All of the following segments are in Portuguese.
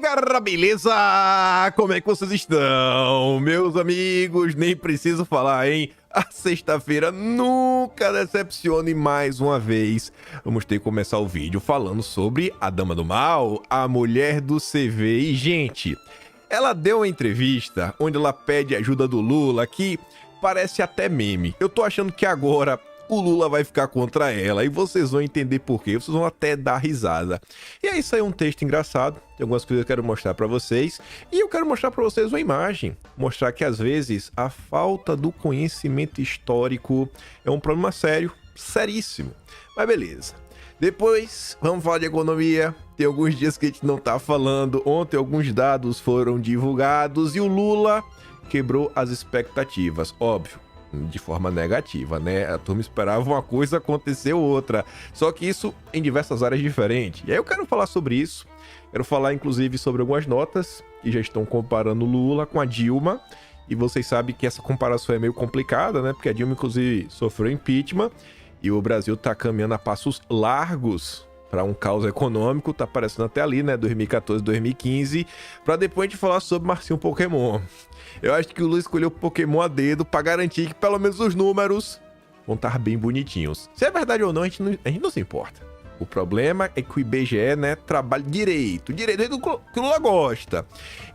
galera, beleza? Como é que vocês estão? Meus amigos, nem preciso falar, hein? A sexta-feira nunca decepciona e mais uma vez vamos ter que começar o vídeo falando sobre a Dama do Mal, a mulher do CV. E, gente, ela deu uma entrevista onde ela pede ajuda do Lula que parece até meme. Eu tô achando que agora o Lula vai ficar contra ela e vocês vão entender por quê, vocês vão até dar risada. E aí saiu um texto engraçado, tem algumas coisas que eu quero mostrar pra vocês e eu quero mostrar pra vocês uma imagem, mostrar que às vezes a falta do conhecimento histórico é um problema sério, seríssimo, mas beleza. Depois, vamos falar de economia. Tem alguns dias que a gente não tá falando. Ontem alguns dados foram divulgados e o Lula quebrou as expectativas, óbvio, de forma negativa, né? A turma esperava uma coisa, aconteceu outra. Só que isso em diversas áreas diferentes. E aí eu quero falar sobre isso. Quero falar, inclusive, sobre algumas notas que já estão comparando Lula com a Dilma. E vocês sabem que essa comparação é meio complicada, né? Porque a Dilma, inclusive, sofreu impeachment. E o Brasil tá caminhando a passos largos para um caos econômico. Tá aparecendo até ali, né? 2014, 2015. Para depois a gente falar sobre Marcinho Pokémon. Eu acho que o Lula escolheu o Pokémon a dedo para garantir que pelo menos os números vão estar bem bonitinhos. Se é verdade ou não, a gente não se importa. O problema é que o IBGE, né, trabalha direito do que o Lula gosta.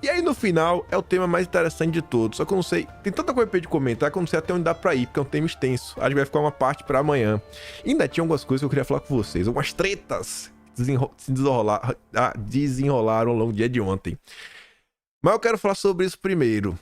E aí no final é o tema mais interessante de todos. Só que eu não sei, tem tanta coisa pra gente comentar que eu não sei até onde dá pra ir, porque é um tema extenso. Acho que vai ficar uma parte pra amanhã. E ainda tinha algumas coisas que eu queria falar com vocês, algumas tretas que se desenrolaram ao longo do dia de ontem. Mas eu quero falar sobre isso primeiro.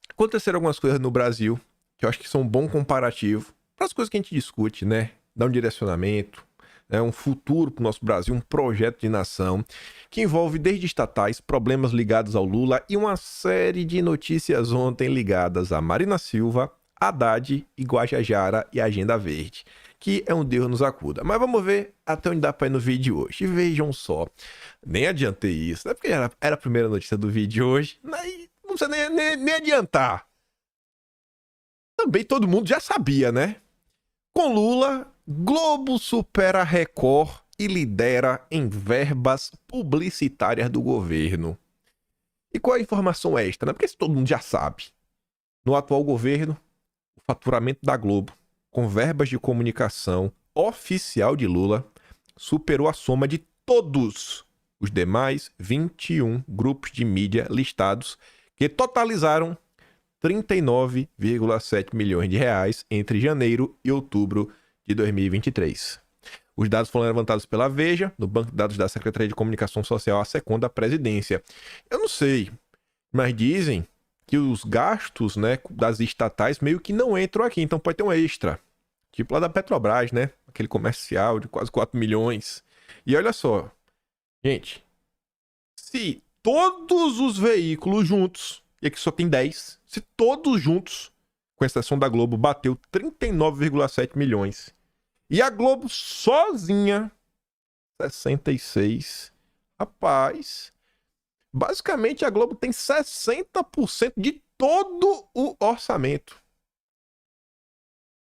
Aconteceram algumas coisas no Brasil que eu acho que são um bom comparativo para as coisas que a gente discute, né? Dá um direcionamento, né? Um futuro para o nosso Brasil, um projeto de nação que envolve desde estatais, problemas ligados ao Lula e uma série de notícias ontem ligadas a Marina Silva, Haddad e Guajajara e Agenda Verde, que é um Deus nos acuda. Mas vamos ver até onde dá para ir no vídeo de hoje. E vejam só, nem adiantei isso, né? Porque era a primeira notícia do vídeo de hoje, né? Não precisa nem adiantar. Também todo mundo já sabia, né? Com Lula, Globo supera Record e lidera em verbas publicitárias do governo. E qual é a informação extra, né? Porque isso todo mundo já sabe. No atual governo, o faturamento da Globo, com verbas de comunicação oficial de Lula, superou a soma de todos os demais 21 grupos de mídia listados, que totalizaram 39,7 milhões de reais entre janeiro e outubro de 2023. Os dados foram levantados pela Veja, no banco de dados da Secretaria de Comunicação Social, a SECOM da Presidência. Eu não sei, mas dizem que os gastos, né, das estatais meio que não entram aqui, então pode ter um extra. Tipo lá da Petrobras, né? Aquele comercial de quase 4 milhões. E olha só, gente, se todos os veículos juntos, e aqui só tem 10, se todos juntos, com exceção da Globo, bateu 39,7 milhões. E a Globo sozinha, 66. Rapaz, basicamente a Globo tem 60% de todo o orçamento.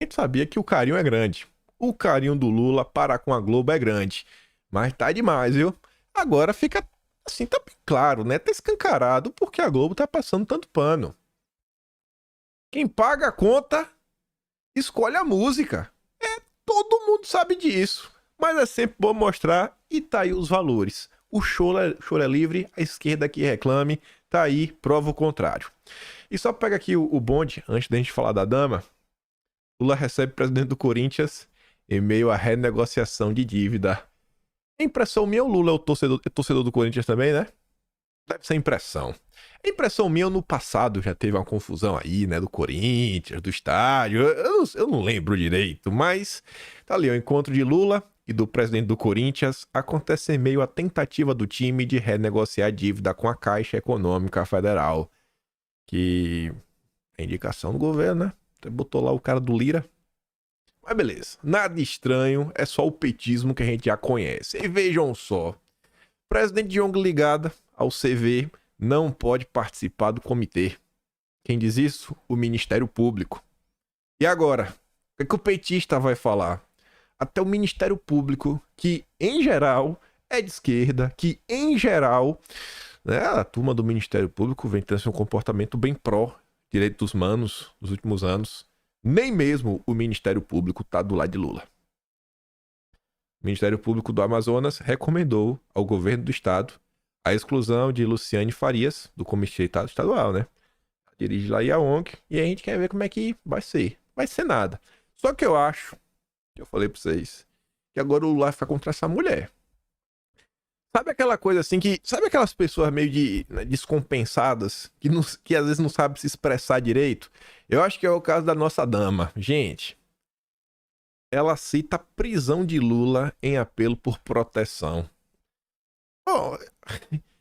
A gente sabia que o carinho é grande. O carinho do Lula para com a Globo é grande. Mas tá demais, viu? Agora fica assim, tá bem claro, né? Tá escancarado porque a Globo tá passando tanto pano. Quem paga a conta escolhe a música. Todo mundo sabe disso. Mas é sempre bom mostrar e tá aí os valores. O choro é livre, a esquerda que reclame, tá aí, prova o contrário. E só pega aqui o bonde, antes da gente falar da dama. Lula recebe o presidente do Corinthians em meio à renegociação de dívida. A impressão minha, o Lula é torcedor do Corinthians também, né? Deve ser impressão. A impressão minha, no passado já teve uma confusão aí, né? Do Corinthians, do estádio. Eu não lembro direito, mas tá ali, o encontro de Lula e do presidente do Corinthians acontece em meio à tentativa do time de renegociar a dívida com a Caixa Econômica Federal. Que é indicação do governo, né? Você botou lá o cara do Lira. Mas beleza, nada estranho, é só o petismo que a gente já conhece. E vejam só, presidente de ONG ligada ao CV não pode participar do comitê. Quem diz isso? O Ministério Público. E agora? O que o petista vai falar? Até o Ministério Público, que em geral é de esquerda, que em geral né? A turma do Ministério Público vem tendo um comportamento bem pró direito dos humanos nos últimos anos. Nem mesmo o Ministério Público tá do lado de Lula. O Ministério Público do Amazonas recomendou ao governo do estado a exclusão de Luciane Farias, do Comitê Estadual, né? Dirige lá a ONG, e a gente quer ver como é que vai ser. Vai ser nada. Só que eu acho, que eu falei pra vocês, que agora o Lula vai ficar contra essa mulher. Sabe aquela coisa assim que... Sabe aquelas pessoas meio descompensadas, que às vezes não sabem se expressar direito? Eu acho que é o caso da nossa dama. Gente, ela cita a prisão de Lula em apelo por proteção. Bom,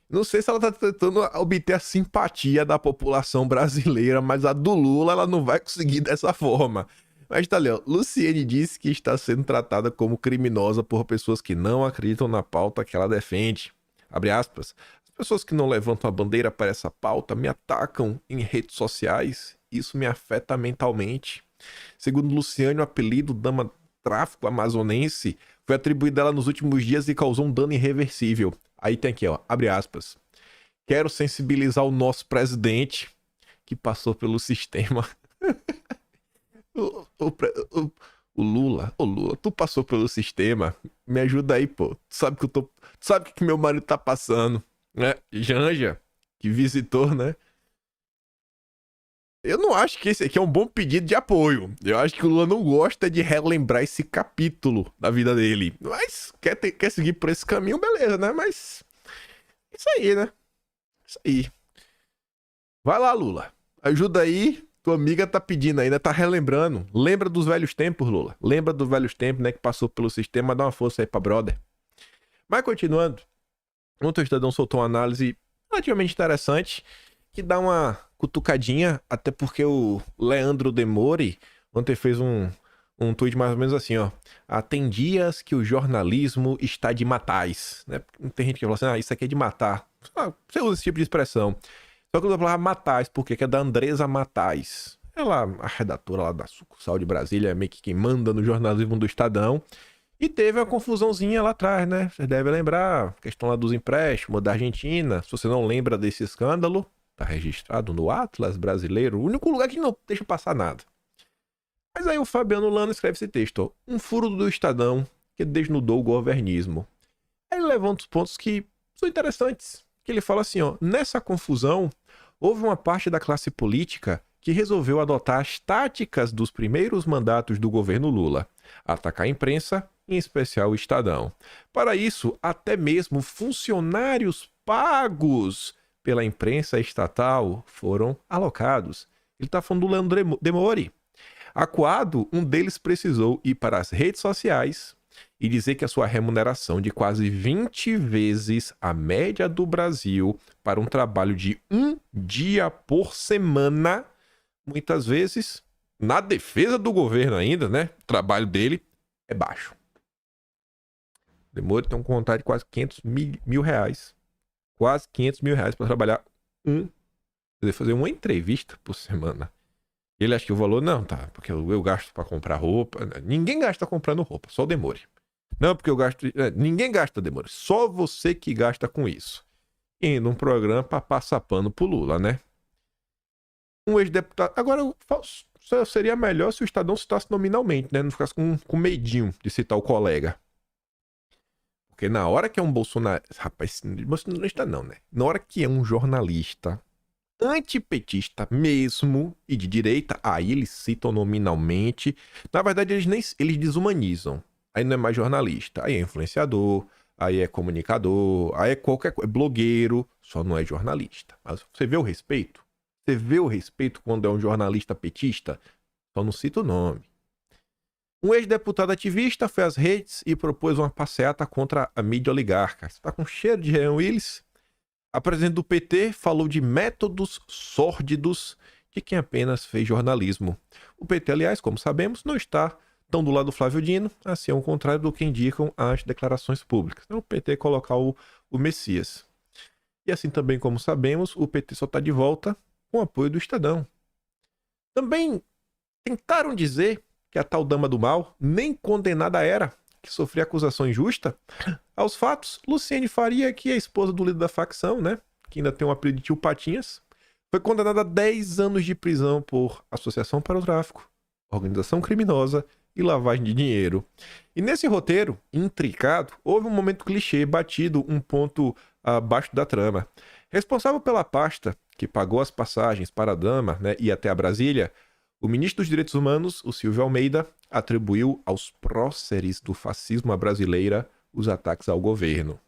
não sei se ela tá tentando obter a simpatia da população brasileira, mas a do Lula ela não vai conseguir dessa forma. Mas tá ali, ó. Luciane disse que está sendo tratada como criminosa por pessoas que não acreditam na pauta que ela defende. Abre aspas. As pessoas que não levantam a bandeira para essa pauta me atacam em redes sociais. Isso me afeta mentalmente. Segundo Luciane, o apelido Dama Tráfico Amazonense foi atribuído a ela nos últimos dias e causou um dano irreversível. Aí tem aqui, ó, abre aspas. Quero sensibilizar o nosso presidente que passou pelo sistema. O Lula, tu passou pelo sistema, me ajuda aí, pô. Tu sabe que tu sabe que meu marido tá passando, né? Janja, que visitou, né? Eu não acho que esse aqui é um bom pedido de apoio. Eu acho que o Lula não gosta de relembrar esse capítulo da vida dele. Mas quer seguir por esse caminho, beleza, né? Mas isso aí, né? Isso aí. Vai lá, Lula. Ajuda aí. Tua amiga tá pedindo ainda, tá relembrando. Lembra dos velhos tempos, Lula. Lembra dos velhos tempos, né? Que passou pelo sistema. Dá uma força aí pra brother. Mas continuando. Ontem o Estadão soltou uma análise relativamente interessante. Que dá uma cutucadinha. Até porque o Leandro Demore ontem fez um tweet mais ou menos assim, ó. Tem dias que o jornalismo está de matais, né? Tem gente que fala assim, isso aqui é de matar. Você usa esse tipo de expressão. Só que eu vou falar Matais, porque é da Andresa Matais. Ela, a redatora lá da sucursal de Brasília, é meio que quem manda no jornalismo do Estadão. E teve uma confusãozinha lá atrás, né? Você deve lembrar, questão lá dos empréstimos da Argentina. Se você não lembra desse escândalo, tá registrado no Atlas Brasileiro, o único lugar que não deixa passar nada. Mas aí o Fabiano Lano escreve esse texto, ó. Um furo do Estadão que desnudou o governismo. Aí ele levanta os pontos que são interessantes. Que ele fala assim, ó, nessa confusão, houve uma parte da classe política que resolveu adotar as táticas dos primeiros mandatos do governo Lula, atacar a imprensa, em especial o Estadão. Para isso, até mesmo funcionários pagos pela imprensa estatal foram alocados. Ele está falando do Leandro Demore. Acuado, um deles precisou ir para as redes sociais e dizer que a sua remuneração de quase 20 vezes a média do Brasil para um trabalho de um dia por semana, muitas vezes, na defesa do governo ainda, né? O trabalho dele é baixo. Demora ter um contrato de quase 500 mil reais. Quase 500 mil reais para trabalhar fazer uma entrevista por semana. Ele acha que o valor, não, tá, porque eu gasto para comprar roupa. Ninguém gasta comprando roupa, só o Demore. Não, porque eu gasto. Ninguém gasta, Demore. Só você que gasta com isso. E num programa para passar pano pro Lula, né? Um ex-deputado. Agora, seria melhor se o Estadão citasse nominalmente, né? Não ficasse com medinho de citar o colega. Porque na hora que é um bolsonarista. Rapaz, bolsonarista não, né? Na hora que é um jornalista antipetista mesmo e de direita, aí eles citam nominalmente. Na verdade, eles desumanizam. Aí não é mais jornalista, aí é influenciador, aí é comunicador, aí é qualquer coisa, é blogueiro, só não é jornalista. Mas você vê o respeito? Você vê o respeito quando é um jornalista petista? Só não cita o nome. Um ex-deputado ativista foi às redes e propôs uma passeata contra a mídia oligarca. Você tá com cheiro de Jean Willis? A presidente do PT falou de métodos sórdidos de quem apenas fez jornalismo. O PT, aliás, como sabemos, não está tão do lado do Flávio Dino, assim ao contrário do que indicam as declarações públicas. Então o PT colocar o Messias. E assim também como sabemos, o PT só está de volta com o apoio do Estadão. Também tentaram dizer que a tal dama do mal nem condenada era, que sofria acusação injusta. Aos fatos, Luciane Faria, que é a esposa do líder da facção, né? que ainda tem um apelido de Tio Patinhas, foi condenado a 10 anos de prisão por associação para o tráfico, organização criminosa e lavagem de dinheiro. E nesse roteiro intricado, houve um momento clichê batido um ponto abaixo da trama. Responsável pela pasta que pagou as passagens para a dama, né, e até a Brasília, o ministro dos Direitos Humanos, o Silvio Almeida, atribuiu aos próceres do fascismo à brasileira os ataques ao governo.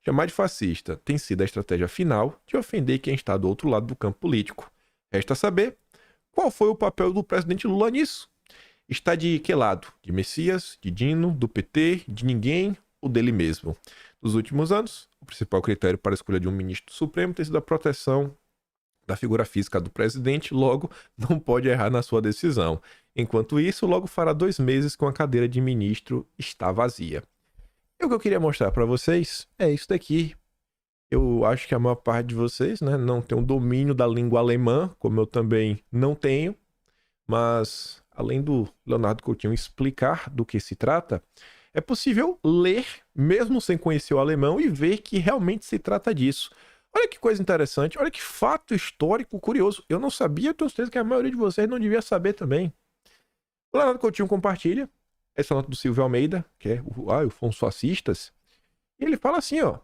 Chamar de fascista tem sido a estratégia final de ofender quem está do outro lado do campo político. Resta saber qual foi o papel do presidente Lula nisso. Está de que lado? De Messias, de Dino, do PT, de ninguém ou dele mesmo? Nos últimos anos, o principal critério para a escolha de um ministro supremo tem sido a proteção da figura física do presidente, logo não pode errar na sua decisão. Enquanto isso, logo fará 2 meses que a cadeira de ministro está vazia. E o que eu queria mostrar para vocês é isso daqui. Eu acho que a maior parte de vocês, né, não tem um domínio da língua alemã, como eu também não tenho, mas além do Leonardo Coutinho explicar do que se trata, é possível ler, mesmo sem conhecer o alemão, e ver que realmente se trata disso. Olha que coisa interessante, olha que fato histórico curioso. Eu não sabia, tenho certeza que a maioria de vocês não devia saber também. O Leonardo Coutinho compartilha essa nota do Silvio Almeida, que é os fascistas, e ele fala assim, ó,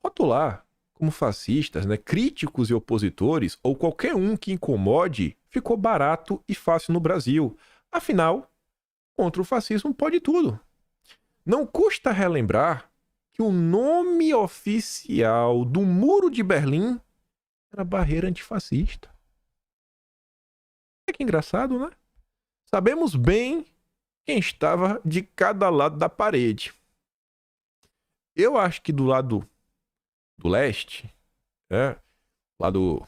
rotular como fascistas, né, críticos e opositores, ou qualquer um que incomode, ficou barato e fácil no Brasil. Afinal, contra o fascismo pode tudo. Não custa relembrar que o nome oficial do Muro de Berlim era Barreira Antifascista. É que engraçado, né? Sabemos bem quem estava de cada lado da parede. Eu acho que do lado do leste, né, lado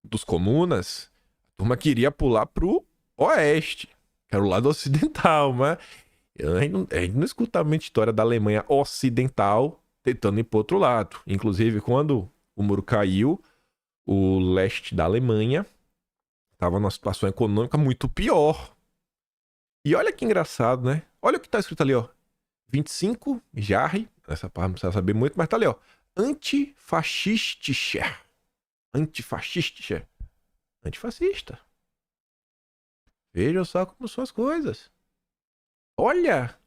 dos comunas, a turma queria pular pro oeste, que era o lado ocidental, mas a gente não escuta muita história da Alemanha ocidental tentando ir pro outro lado. Inclusive, quando o muro caiu, o leste da Alemanha estava numa situação econômica muito pior. E olha que engraçado, né? Olha o que tá escrito ali, ó. 25 Jarre, essa parte não precisa saber muito, mas tá ali, ó. Antifascistische. Antifascistische. Antifascista. Veja só como são as coisas. Olha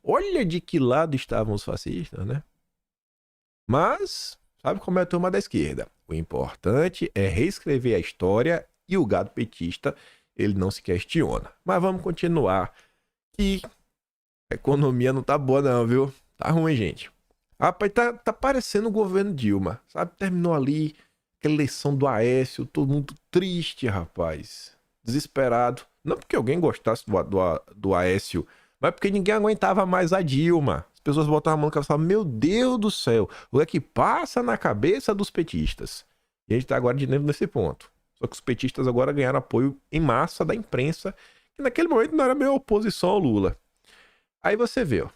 de que lado estavam os fascistas, né? Mas, sabe como é a turma da esquerda? O importante é reescrever a história e o gado petista, ele não se questiona. Mas vamos continuar. Que a economia não tá boa não, viu? Tá ruim, gente. Rapaz, tá parecendo o governo Dilma, sabe? Terminou ali aquela eleição do Aécio, todo mundo triste, rapaz. Desesperado. Não porque alguém gostasse do Aécio, mas porque ninguém aguentava mais a Dilma. As pessoas botavam a mão no cabeça e falavam, meu Deus do céu, o que é que passa na cabeça dos petistas? E a gente tá agora de novo nesse ponto. Só que os petistas agora ganharam apoio em massa da imprensa, que naquele momento não era meio oposição ao Lula. Aí você vê, ó.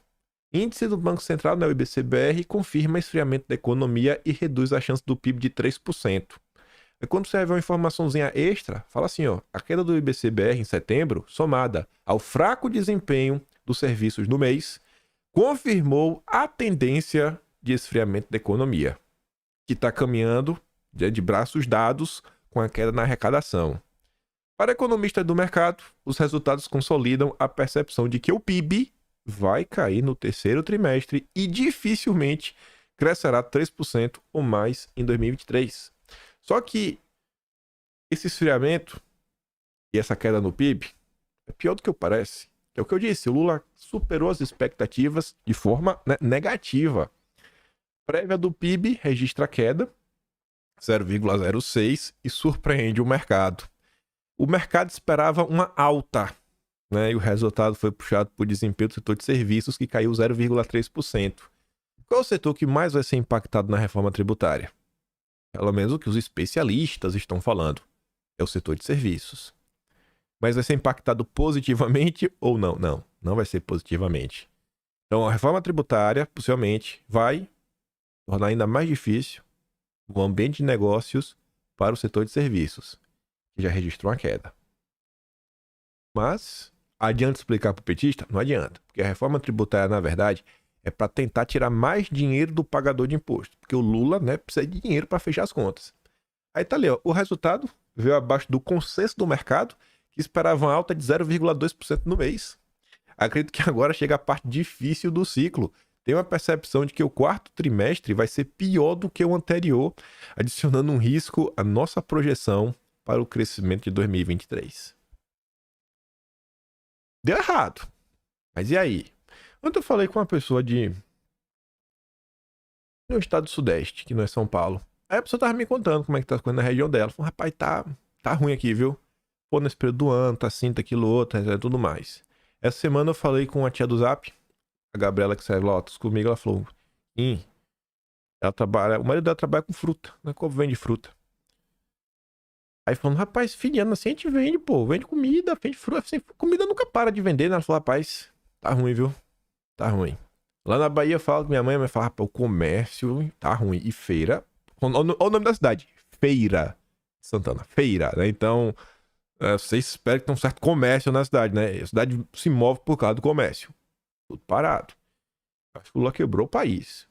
Índice do Banco Central, né, o IBCBR, confirma esfriamento da economia e reduz a chance do PIB de 3%. E quando você vê uma informaçãozinha extra, fala assim, ó, a queda do IBCBR em setembro, somada ao fraco desempenho dos serviços no mês, confirmou a tendência de esfriamento da economia, que está caminhando de braços dados com a queda na arrecadação. Para economistas do mercado, os resultados consolidam a percepção de que o PIB vai cair no terceiro trimestre e dificilmente crescerá 3% ou mais em 2023. Só que esse esfriamento e essa queda no PIB é pior do que parece. É o que eu disse, o Lula superou as expectativas de forma negativa. Prévia do PIB registra queda, 0,06, e surpreende o mercado. O mercado esperava uma alta, né? E o resultado foi puxado por desempenho do setor de serviços, que caiu 0,3%. Qual é o setor que mais vai ser impactado na reforma tributária? Pelo menos o que os especialistas estão falando. É o setor de serviços. Mas vai ser impactado positivamente ou não? Não vai ser positivamente. Então a reforma tributária, possivelmente, vai tornar ainda mais difícil o ambiente de negócios para o setor de serviços, que já registrou uma queda. Mas, adianta explicar para o petista? Não adianta, porque a reforma tributária, na verdade, é para tentar tirar mais dinheiro do pagador de imposto, porque o Lula, né, precisa de dinheiro para fechar as contas. Aí tá ali, ó. O resultado veio abaixo do consenso do mercado, que esperava uma alta de 0,2% no mês. Acredito que agora chega a parte difícil do ciclo. Tem uma percepção de que o quarto trimestre vai ser pior do que o anterior, adicionando um risco à nossa projeção para o crescimento de 2023. Deu errado. Mas e aí? Ontem eu falei com uma pessoa no estado do Sudeste, que não é São Paulo. Aí a pessoa tava me contando como é que tá as coisas na região dela. Falou, rapaz, tá ruim aqui, viu? Pô, nesse período do ano, tá assim, tá aquilo outro, e tudo mais. Essa semana eu falei com a tia do Zap, a Gabriela que serve lotos comigo, ela falou, ela trabalha, o marido dela trabalha com fruta, né? Como vende fruta. Aí falando, rapaz, filiando assim a gente vende, pô, vende comida, vende fruta, assim, comida nunca para de vender, né? Ela falou, rapaz, tá ruim, viu? Tá ruim. Lá na Bahia eu falo com minha mãe fala, rapaz, o comércio tá ruim. E feira, olha o nome da cidade, Feira Santana, Feira, né? Então, você espera que tenha um certo comércio na cidade, né? A cidade se move por causa do comércio. Tudo parado. Acho que o Lula quebrou o país.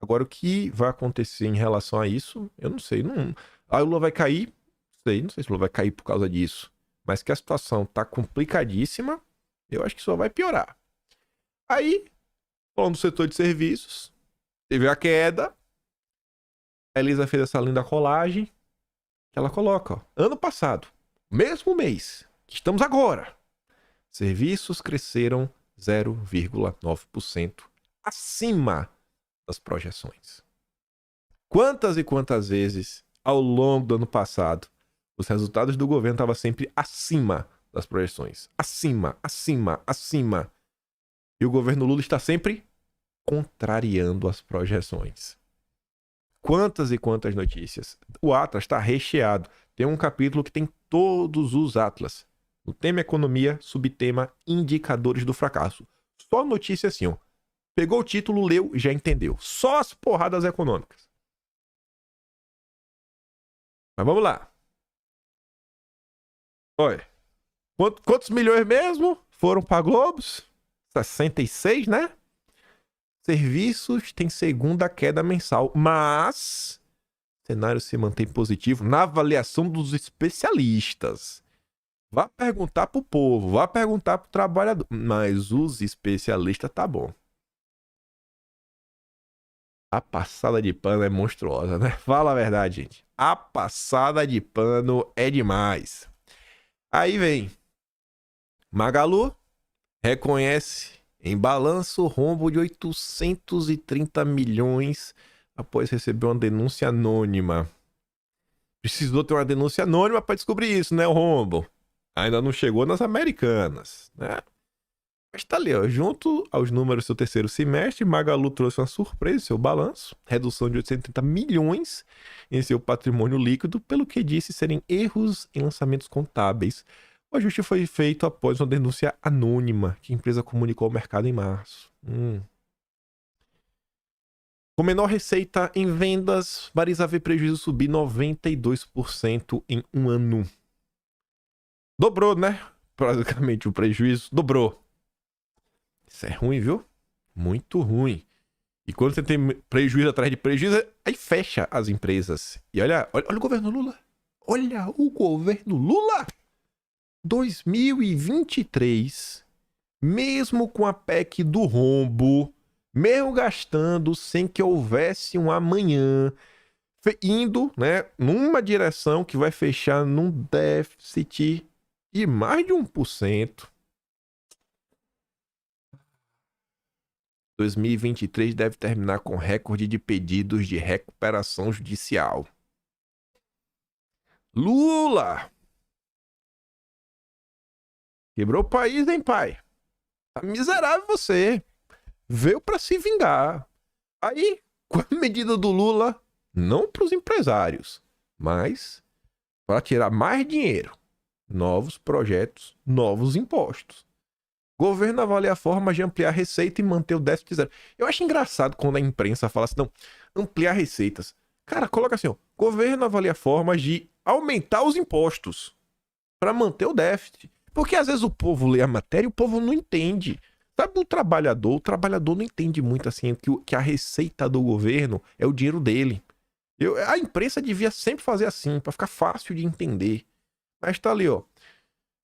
Agora, o que vai acontecer em relação a isso, eu não sei. Não... Aí o Lula vai cair, não sei se o Lula vai cair por causa disso. Mas que a situação tá complicadíssima, eu acho que só vai piorar. Aí, falando do setor de serviços, teve a queda. A Elisa fez essa linda colagem que ela coloca, ó. Ano passado, mesmo mês que estamos agora, serviços cresceram 0,9% acima das projeções. Quantas e quantas vezes ao longo do ano passado os resultados do governo estavam sempre acima das projeções? Acima. E o governo Lula está sempre contrariando as projeções. Quantas e quantas notícias. O Atlas está recheado. Tem um capítulo que tem todos os Atlas. No tema economia, subtema indicadores do fracasso. Só notícia assim, ó. Pegou o título, leu, já entendeu. Só as porradas econômicas. Mas vamos lá. Olha. Quantos milhões mesmo foram para Globos? 66, né? Serviços tem segunda queda mensal, mas o cenário se mantém positivo na avaliação dos especialistas. Vá perguntar pro povo, vá perguntar pro trabalhador, mas os especialistas tá bom. A passada de pano é monstruosa, né? Fala a verdade, gente. A passada de pano é demais. Aí vem Magalu reconhece em balanço rombo de 830 milhões após receber uma denúncia anônima. Precisou ter uma denúncia anônima para descobrir isso, né, o rombo? Ainda não chegou nas Americanas, né? Mas tá ali, ó. Junto aos números do seu terceiro semestre, Magalu trouxe uma surpresa em seu balanço, redução de 830 milhões em seu patrimônio líquido, pelo que disse serem erros em lançamentos contábeis. O ajuste foi feito após uma denúncia anônima que a empresa comunicou ao mercado em março. Com menor receita em vendas, Marisa vê prejuízo subir 92% em um ano. Dobrou, né? Praticamente o prejuízo dobrou. Isso é ruim, viu? Muito ruim. E quando você tem prejuízo atrás de prejuízo, aí fecha as empresas. E olha o governo Lula. Olha o governo Lula! 2023, mesmo com a PEC do rombo, mesmo gastando sem que houvesse um amanhã, indo, né, numa direção que vai fechar num déficit de mais de 1%. 2023 deve terminar com recorde de pedidos de recuperação judicial. Lula! Quebrou o país, hein, pai? Tá miserável você. Veio pra se vingar. Aí, com a medida do Lula, não pros empresários, mas para tirar mais dinheiro. Novos projetos, novos impostos. Governo avalia formas de ampliar a receita e manter o déficit zero. Eu acho engraçado quando a imprensa fala assim, não, ampliar receitas. Cara, coloca assim, ó. Governo avalia formas de aumentar os impostos para manter o déficit. Porque às vezes o povo lê a matéria e o povo não entende. Sabe o trabalhador não entende muito assim que a receita do governo é o dinheiro dele. A imprensa devia sempre fazer assim, pra ficar fácil de entender. Mas tá ali, ó.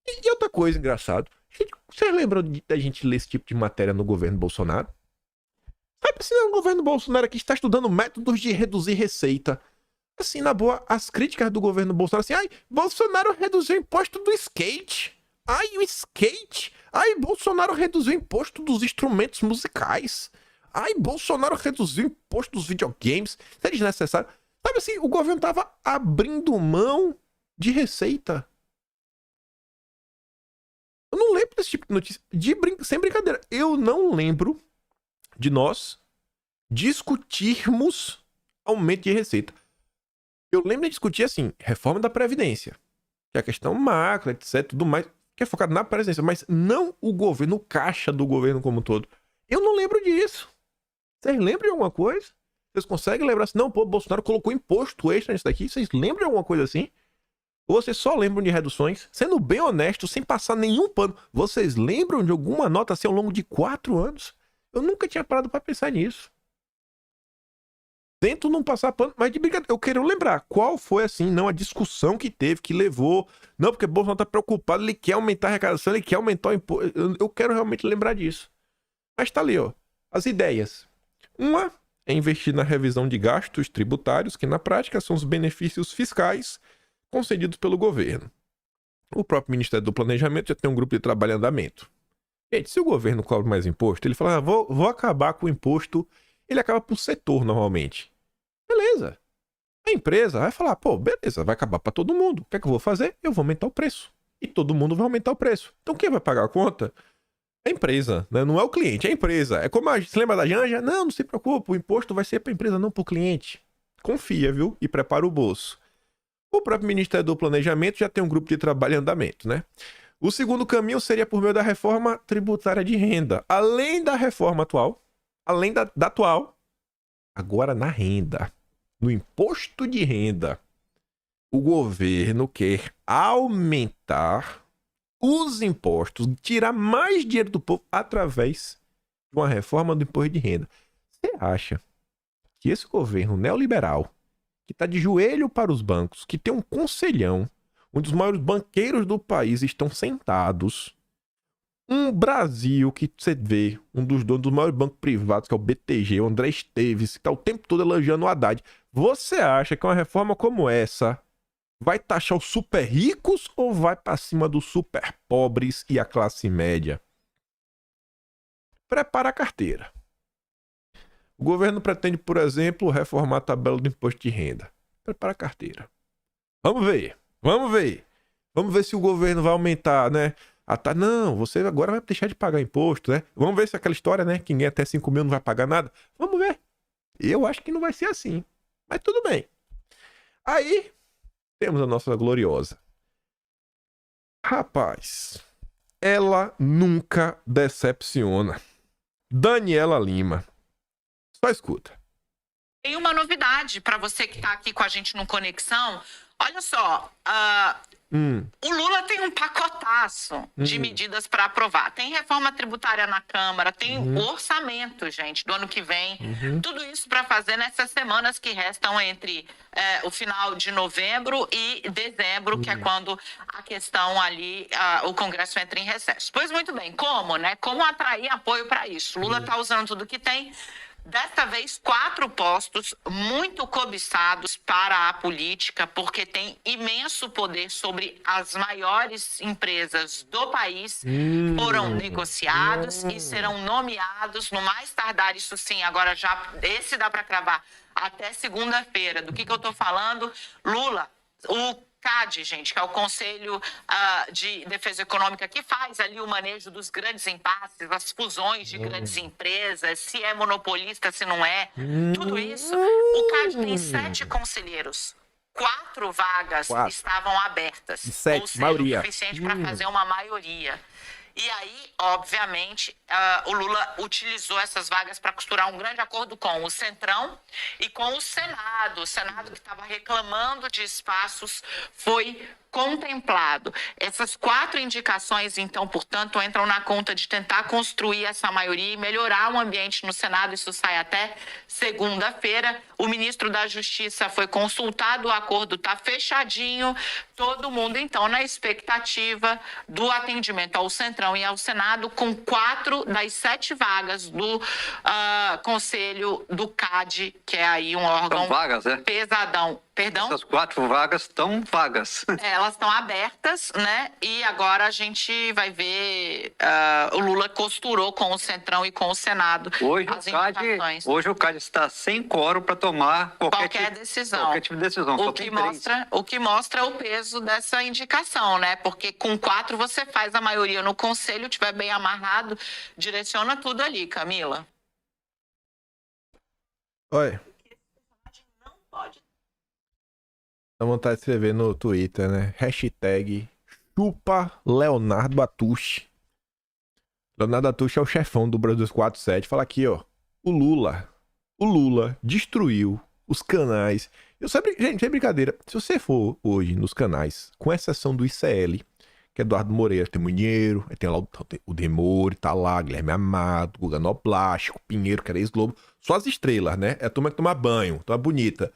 E outra coisa engraçada. Vocês lembram da gente ler esse tipo de matéria no governo Bolsonaro? Sabe assim, o governo Bolsonaro aqui está estudando métodos de reduzir receita. Assim, na boa, as críticas do governo Bolsonaro, assim, ai, Bolsonaro reduziu o imposto do skate. Ai, o skate. Ai, Bolsonaro reduziu o imposto dos instrumentos musicais. Ai, Bolsonaro reduziu o imposto dos videogames. Isso é desnecessário. Sabe assim, o governo tava abrindo mão de receita. Eu não lembro desse tipo de notícia. Sem brincadeira. Eu não lembro de nós discutirmos aumento de receita. Eu lembro de discutir, assim, reforma da Previdência. Que é a questão macro, etc, tudo mais, que é focado na Previdência, mas não o governo, o caixa do governo como um todo. Eu não lembro disso. Vocês lembram de alguma coisa? Vocês conseguem lembrar assim? Não, pô, Bolsonaro colocou imposto extra nisso daqui. Vocês lembram de alguma coisa assim? Ou vocês só lembram de reduções? Sendo bem honesto, sem passar nenhum pano, vocês lembram de alguma nota assim ao longo de 4 anos? Eu nunca tinha parado pra pensar nisso. Tento não passar pano, mas de brincadeira, eu quero lembrar qual foi, assim, não a discussão que teve, que levou. Não, porque o Bolsonaro tá preocupado, ele quer aumentar a arrecadação, ele quer aumentar o imposto. Eu quero realmente lembrar disso. Mas tá ali, ó, as ideias. Uma é investir na revisão de gastos tributários, que na prática são os benefícios fiscais concedidos pelo governo. O próprio Ministério do Planejamento já tem um grupo de trabalho em andamento. Gente, se o governo cobra mais imposto, ele fala, vou acabar com o imposto, ele acaba por setor normalmente. Beleza. A empresa vai falar, pô, beleza, vai acabar para todo mundo. O que é que eu vou fazer? Eu vou aumentar o preço. E todo mundo vai aumentar o preço. Então quem vai pagar a conta? É a empresa, né? Não é o cliente, é a empresa. É como se lembra da Janja? Não se preocupa, o imposto vai ser para a empresa, não para o cliente. Confia, viu? E prepara o bolso. O próprio Ministério do Planejamento já tem um grupo de trabalho em andamento, né? O segundo caminho seria por meio da reforma tributária de renda. Além da reforma atual, além da atual, agora na renda, no imposto de renda, o governo quer aumentar os impostos, tirar mais dinheiro do povo através de uma reforma do imposto de renda. Você acha que esse governo neoliberal, que está de joelho para os bancos, que tem um conselhão, onde os maiores banqueiros do país estão sentados, um Brasil que você vê, um dos donos dos maiores bancos privados, que é o BTG, o André Esteves, que está o tempo todo elogiando o Haddad. Você acha que uma reforma como essa vai taxar os super ricos ou vai para cima dos super pobres e a classe média? Prepara a carteira. O governo pretende, por exemplo, reformar a tabela do imposto de renda. Prepara a carteira. Vamos ver. Vamos ver se o governo vai aumentar, né? Não, você agora vai deixar de pagar imposto, né? Vamos ver se aquela história, né? Quem ganha até 5 mil não vai pagar nada. Vamos ver. Eu acho que não vai ser assim. Mas tudo bem. Aí, temos a nossa gloriosa. Rapaz, ela nunca decepciona. Daniela Lima. Só escuta. Tem uma novidade para você que está aqui com a gente no Conexão. Olha só, o Lula tem um pacotaço de medidas para aprovar. Tem reforma tributária na Câmara, tem orçamento, gente, do ano que vem. Tudo isso para fazer nessas semanas que restam entre o final de novembro e dezembro, que é quando a questão ali, o Congresso entra em recesso. Pois muito bem, como, né? Como atrair apoio para isso? Lula está usando tudo que tem. Desta vez, 4 postos muito cobiçados para a política, porque tem imenso poder sobre as maiores empresas do país, foram negociados e serão nomeados no mais tardar, isso sim, agora já, esse dá para cravar, até segunda-feira. Do que eu estou falando? Lula, o CAD, gente, que é o Conselho de Defesa Econômica, que faz ali o manejo dos grandes impasses, as fusões de grandes empresas, se é monopolista, se não é, tudo isso. O CAD tem 7 conselheiros. 4 vagas estavam abertas, 7, ou seja, maioria. O suficiente para fazer uma maioria. E aí, obviamente, o Lula utilizou essas vagas para costurar um grande acordo com o Centrão e com o Senado. O Senado, que estava reclamando de espaços, foi contemplado. Essas 4 indicações, então, portanto, entram na conta de tentar construir essa maioria e melhorar o ambiente no Senado. Isso sai até segunda-feira. O ministro da Justiça foi consultado, o acordo está fechadinho. Todo mundo, então, na expectativa do atendimento ao Centrão e ao Senado, com 4 das 7 vagas do Conselho do CAD, que é aí um órgão vagas, pesadão. Perdão? Essas 4 vagas estão vagas. Elas estão abertas, né? E agora a gente vai ver. O Lula costurou com o Centrão e com o Senado as indicações. Hoje o CAD está sem quórum para tomar qualquer decisão. Qualquer tipo de decisão. O que mostra o peso dessa indicação, né? Porque com 4 você faz a maioria no conselho, tiver bem amarrado, direciona tudo ali, Camila. Oi. Não pode. Dá vontade de escrever no Twitter, né? Hashtag chupa Leonardo Atush. Leonardo Atush é o chefão do Brasil 247. Fala aqui, ó. O Lula destruiu os canais. Gente, sem brincadeira. Se você for hoje nos canais, com exceção do ICL, que é Eduardo Moreira, tem muito dinheiro. Aí tem lá o Demore, tá lá, Guilherme Amado, Guga Noblástico, Pinheiro, que era ex-Globo. Só as estrelas, né? É a turma que toma banho, toma bonita.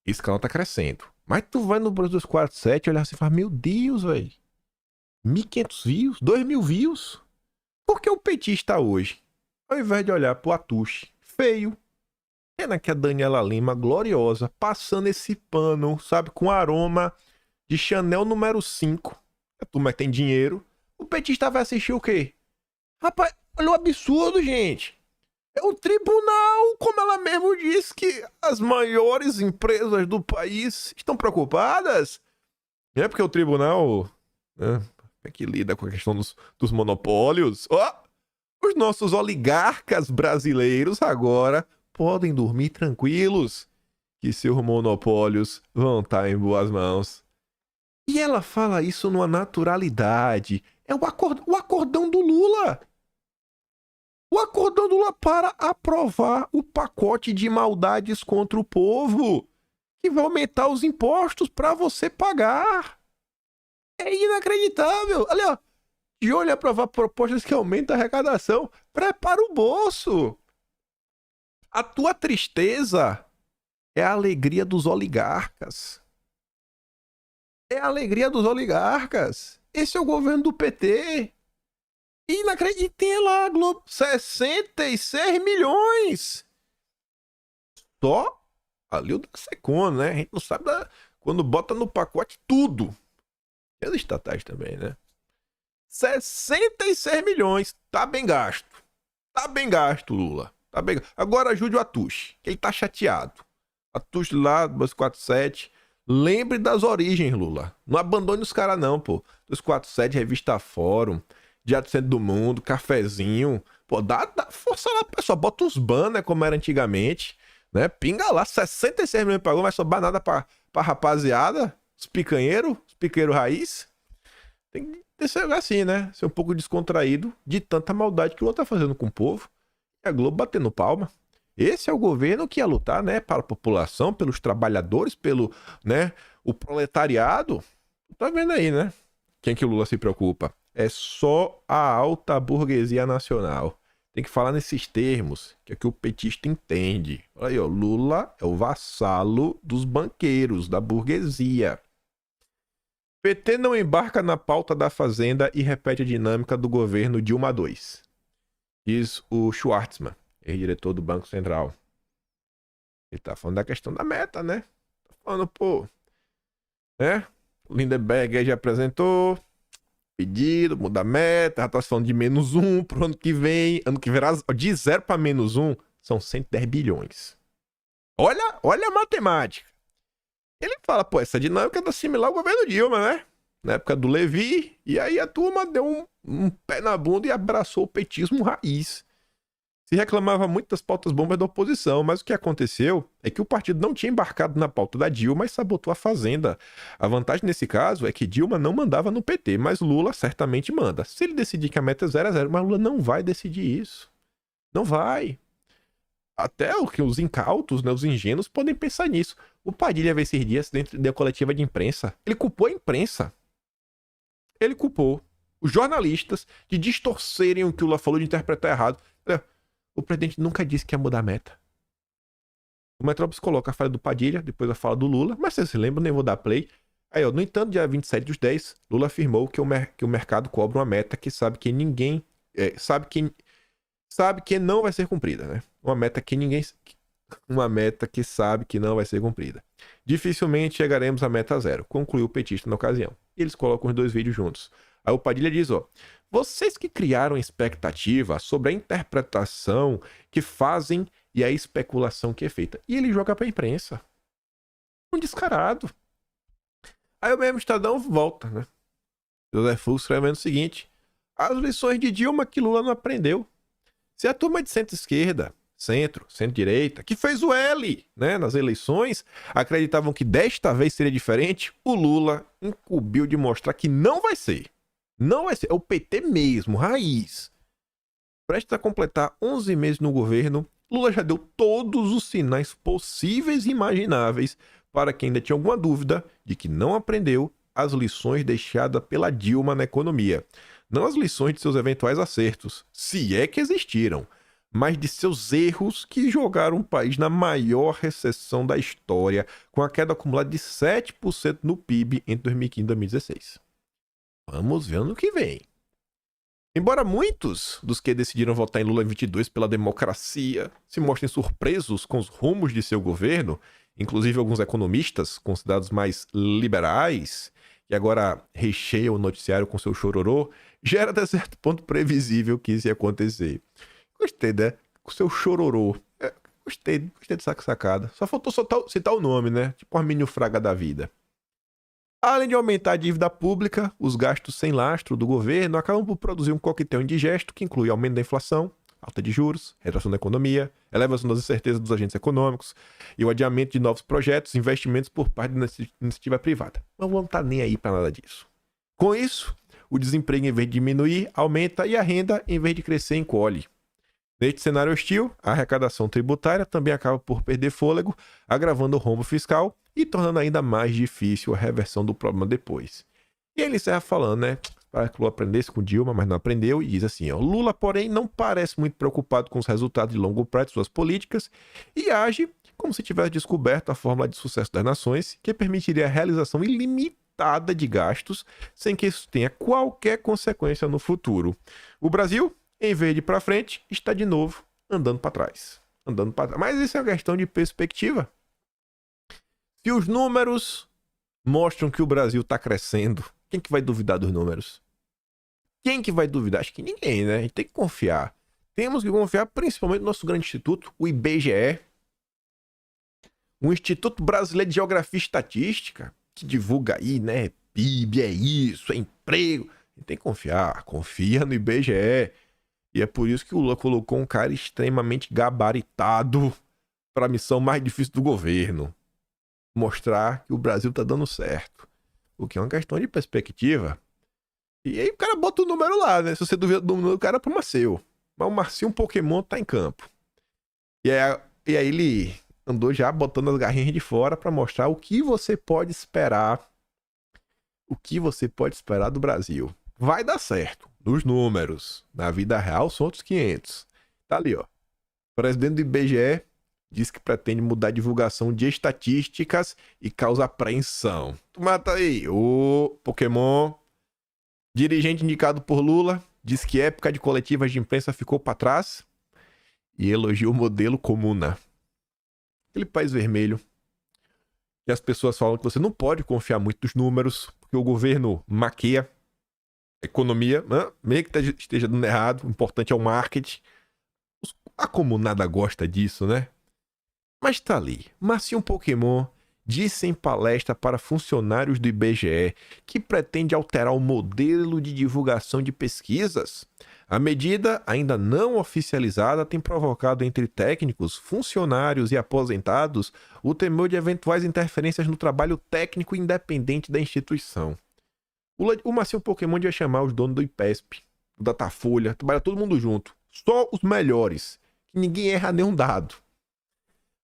Esse canal tá crescendo. Mas tu vai no Brasil 247 e olhar assim e fala, meu Deus, velho. 1.500 views, 2.000 views. Por que o petista hoje, ao invés de olhar pro Atush, feio, pena que a Daniela Lima, gloriosa, passando esse pano, sabe, com aroma de Chanel número 5. A turma que tem dinheiro. O petista vai assistir o quê? Rapaz, olha o absurdo, gente. É o tribunal, como ela mesmo disse, que as maiores empresas do país estão preocupadas. É porque o tribunal, né, é que lida com a questão dos monopólios. Os nossos oligarcas brasileiros agora podem dormir tranquilos, que seus monopólios vão estar em boas mãos. E ela fala isso numa naturalidade. É o acordão do Lula. O acordão do Lula para aprovar o pacote de maldades contra o povo, que vai aumentar os impostos para você pagar. É inacreditável. Ali, ó, de olho a aprovar propostas que aumentam a arrecadação. Prepara o bolso. A tua tristeza é a alegria dos oligarcas. É a alegria dos oligarcas. Esse é o governo do PT. E tem lá, Globo, 66 milhões. Só ali o da Secom, né? A gente não sabe quando bota no pacote tudo. E as estatais também, né? 66 milhões. Tá bem gasto. Tá bem gasto, Lula. Tá bem. Agora ajude o Atush, que ele tá chateado. Atush lá, 247. Lembre das origens, Lula. Não abandone os caras, não, pô. 247, Revista Fórum. Diário do Centro do Mundo, cafezinho. Pô, dá força lá, pessoal. Bota uns banners como era antigamente, né? Pinga lá, 66 milhões pagou, não vai sobrar nada pra rapaziada. Os picanheiros raiz. Tem que ser assim, né? Ser um pouco descontraído de tanta maldade que o Lula tá fazendo com o povo. E a Globo batendo palma. Esse é o governo que ia lutar, né? Para a população, pelos trabalhadores, pelo, né? O proletariado. Tá vendo aí, né? Quem que o Lula se preocupa? É só a alta burguesia nacional. Tem que falar nesses termos, que é que o petista entende. Olha aí, ó, Lula é o vassalo dos banqueiros, da burguesia. PT não embarca na pauta da Fazenda e repete a dinâmica do governo Dilma II. Diz o Schwartzman, ex-diretor do Banco Central. Ele tá falando da questão da meta, né? Tá falando, pô, né? O Lindenberg aí já apresentou pedido, muda a meta, já tá falando de -1 pro ano que vem. Ano que vem, de 0 para -1, são 110 bilhões. Olha a matemática. Ele fala, pô, essa dinâmica tá similar ao governo Dilma, né? Na época do Levi, e aí a turma deu um pé na bunda e abraçou o petismo raiz. Se reclamava muito das pautas bombas da oposição, mas o que aconteceu é que o partido não tinha embarcado na pauta da Dilma e sabotou a Fazenda. A vantagem nesse caso é que Dilma não mandava no PT, mas Lula certamente manda. Se ele decidir que a meta é 0 a 0, mas Lula não vai decidir isso. Não vai. até os incautos, né, os ingênuos, podem pensar nisso. O Padilha, esses dias, dentro da coletiva de imprensa, ele culpou a imprensa. Ele culpou os jornalistas de distorcerem o que o Lula falou, de interpretar errado. O presidente nunca disse que ia mudar a meta. O Metrópolis coloca a fala do Padilha, depois a fala do Lula, mas você se lembra, nem vou dar play. Aí, ó, no entanto, dia 27/10, Lula afirmou que o mercado cobra uma meta que sabe que ninguém... sabe que não vai ser cumprida, né? Uma meta que sabe que não vai ser cumprida. Dificilmente chegaremos à meta zero, concluiu o petista na ocasião. E eles colocam os dois vídeos juntos. Aí o Padilha diz, ó, vocês que criaram expectativa sobre a interpretação que fazem e a especulação que é feita. E ele joga pra imprensa. Um descarado. Aí o mesmo Estadão volta, né? José Fux escrevendo o seguinte: as lições de Dilma que Lula não aprendeu. Se a turma de centro-esquerda, centro-direita, que fez o L, né, nas eleições, acreditavam que desta vez seria diferente, o Lula incumbiu de mostrar que não vai ser. Não vai ser. É o PT mesmo, raiz. Prestes a completar 11 meses no governo, Lula já deu todos os sinais possíveis e imagináveis para quem ainda tinha alguma dúvida de que não aprendeu as lições deixadas pela Dilma na economia. Não as lições de seus eventuais acertos, se é que existiram, mas de seus erros que jogaram o país na maior recessão da história, com a queda acumulada de 7% no PIB entre 2015 e 2016. Vamos ver ano que vem. Embora muitos dos que decidiram votar em Lula em 22 pela democracia se mostrem surpresos com os rumos de seu governo, inclusive alguns economistas considerados mais liberais, que agora recheiam o noticiário com seu chororô, já era até certo ponto previsível que isso ia acontecer. Gostei, né? Com seu chororô. Gostei dessa sacada. Só faltou citar o nome, né? Tipo Armínio Fraga da vida. Além de aumentar a dívida pública, os gastos sem lastro do governo acabam por produzir um coquetel indigesto que inclui aumento da inflação, alta de juros, retração da economia, elevação das incertezas dos agentes econômicos e o adiamento de novos projetos e investimentos por parte da iniciativa privada. Não vamos estar nem aí para nada disso. Com isso, o desemprego, em vez de diminuir, aumenta e a renda, em vez de crescer, encolhe. Neste cenário hostil, a arrecadação tributária também acaba por perder fôlego, agravando o rombo fiscal e tornando ainda mais difícil a reversão do problema depois. E ele encerra falando, né? Para que Lula aprendesse com Dilma, mas não aprendeu, e diz assim, ó, Lula, porém, não parece muito preocupado com os resultados de longo prazo de suas políticas e age como se tivesse descoberto a fórmula de sucesso das nações, que permitiria a realização ilimitada de gastos sem que isso tenha qualquer consequência no futuro. O Brasil, em vez de ir para frente, está de novo andando para trás. Mas isso é uma questão de perspectiva. Se os números mostram que o Brasil está crescendo, quem que vai duvidar dos números? Quem que vai duvidar? Acho que ninguém, né? A gente tem que confiar. Temos que confiar principalmente no nosso grande instituto, o IBGE, o Instituto Brasileiro de Geografia e Estatística, que divulga aí, né? PIB, é isso, é emprego. A gente tem que confiar. Confia no IBGE. E é por isso que o Lula colocou um cara extremamente gabaritado para a missão mais difícil do governo. Mostrar que o Brasil tá dando certo. O que é uma questão de perspectiva. E aí o cara bota o número lá, né? Se você duvida do número, o cara é pro Marcel. Mas o Marcel, um Pokémon, tá em campo. E aí ele andou já botando as garrinhas de fora para mostrar o que você pode esperar. O que você pode esperar do Brasil. Vai dar certo. Nos números. Na vida real, são outros 500. Tá ali, ó. O presidente do IBGE diz que pretende mudar a divulgação de estatísticas e causa apreensão. Tu mata aí. O Pokémon, dirigente indicado por Lula, diz que época de coletivas de imprensa ficou para trás e elogia o modelo comuna. Aquele país vermelho. E as pessoas falam que você não pode confiar muito nos números, porque o governo maqueia a economia, né? Meio que esteja dando errado. O importante é o marketing. A comunada gosta disso, né? Mas tá ali, Marcinho Pokémon disse em palestra para funcionários do IBGE que pretende alterar o modelo de divulgação de pesquisas. A medida, ainda não oficializada, tem provocado entre técnicos, funcionários e aposentados o temor de eventuais interferências no trabalho técnico independente da instituição. O Marcinho Pokémon ia chamar os donos do IPESP, do Datafolha, trabalha todo mundo junto. Só os melhores, que ninguém erra nenhum dado.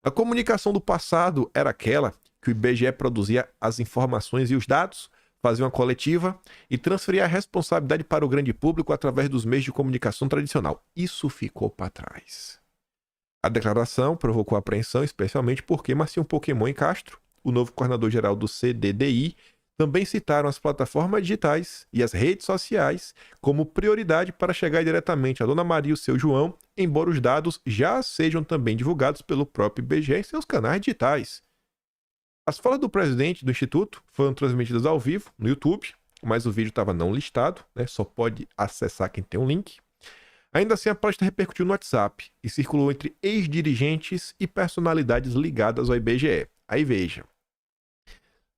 A comunicação do passado era aquela que o IBGE produzia as informações e os dados, fazia uma coletiva e transferia a responsabilidade para o grande público através dos meios de comunicação tradicional. Isso ficou para trás. A declaração provocou apreensão, especialmente porque Marcinho Pokémon e Castro, o novo coordenador-geral do CDDI, também citaram as plataformas digitais e as redes sociais como prioridade para chegar diretamente a Dona Maria e o seu João, embora os dados já sejam também divulgados pelo próprio IBGE em seus canais digitais. As falas do presidente do Instituto foram transmitidas ao vivo no YouTube, mas o vídeo estava não listado, né? Só pode acessar quem tem um link. Ainda assim, a palestra repercutiu no WhatsApp e circulou entre ex-dirigentes e personalidades ligadas ao IBGE. Aí veja.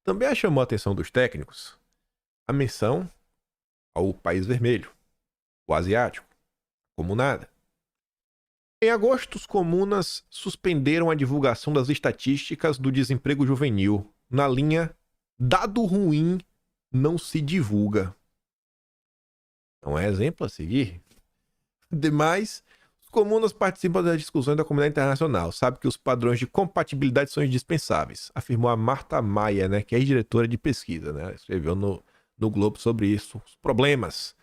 Também chamou a atenção dos técnicos a menção ao País Vermelho, o asiático, como nada. Em agosto, os comunas suspenderam a divulgação das estatísticas do desemprego juvenil na linha dado ruim não se divulga. Não é exemplo a seguir? Demais, os comunas participam das discussões da comunidade internacional. Sabe que os padrões de compatibilidade são indispensáveis, afirmou a Marta Maia, né, que é diretora de pesquisa, né? Ela escreveu no Globo sobre isso, os problemas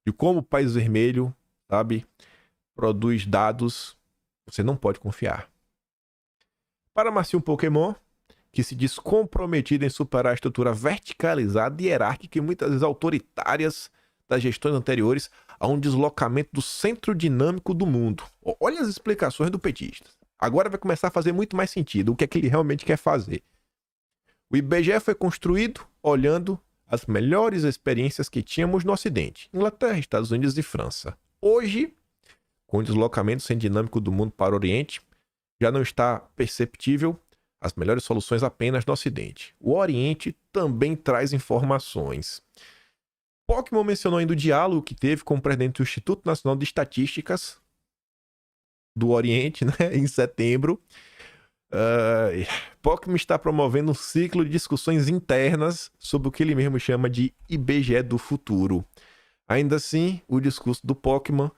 de como o País Vermelho, sabe, produz dados, você não pode confiar. Para Marcinho Pokémon, que se diz comprometido em superar a estrutura verticalizada e hierárquica e muitas vezes autoritárias das gestões anteriores a um deslocamento do centro dinâmico do mundo. Olha as explicações do petista. Agora vai começar a fazer muito mais sentido o que é que ele realmente quer fazer. O IBGE foi construído olhando as melhores experiências que tínhamos no Ocidente, Inglaterra, Estados Unidos e França. Hoje, com o deslocamento sem dinâmico do mundo para o Oriente, já não está perceptível as melhores soluções apenas no Ocidente. O Oriente também traz informações. Pokémon mencionou ainda o diálogo que teve com o presidente do Instituto Nacional de Estatísticas do Oriente, né, em setembro. Pokémon está promovendo um ciclo de discussões internas sobre o que ele mesmo chama de IBGE do futuro. Ainda assim, o discurso do Pokémon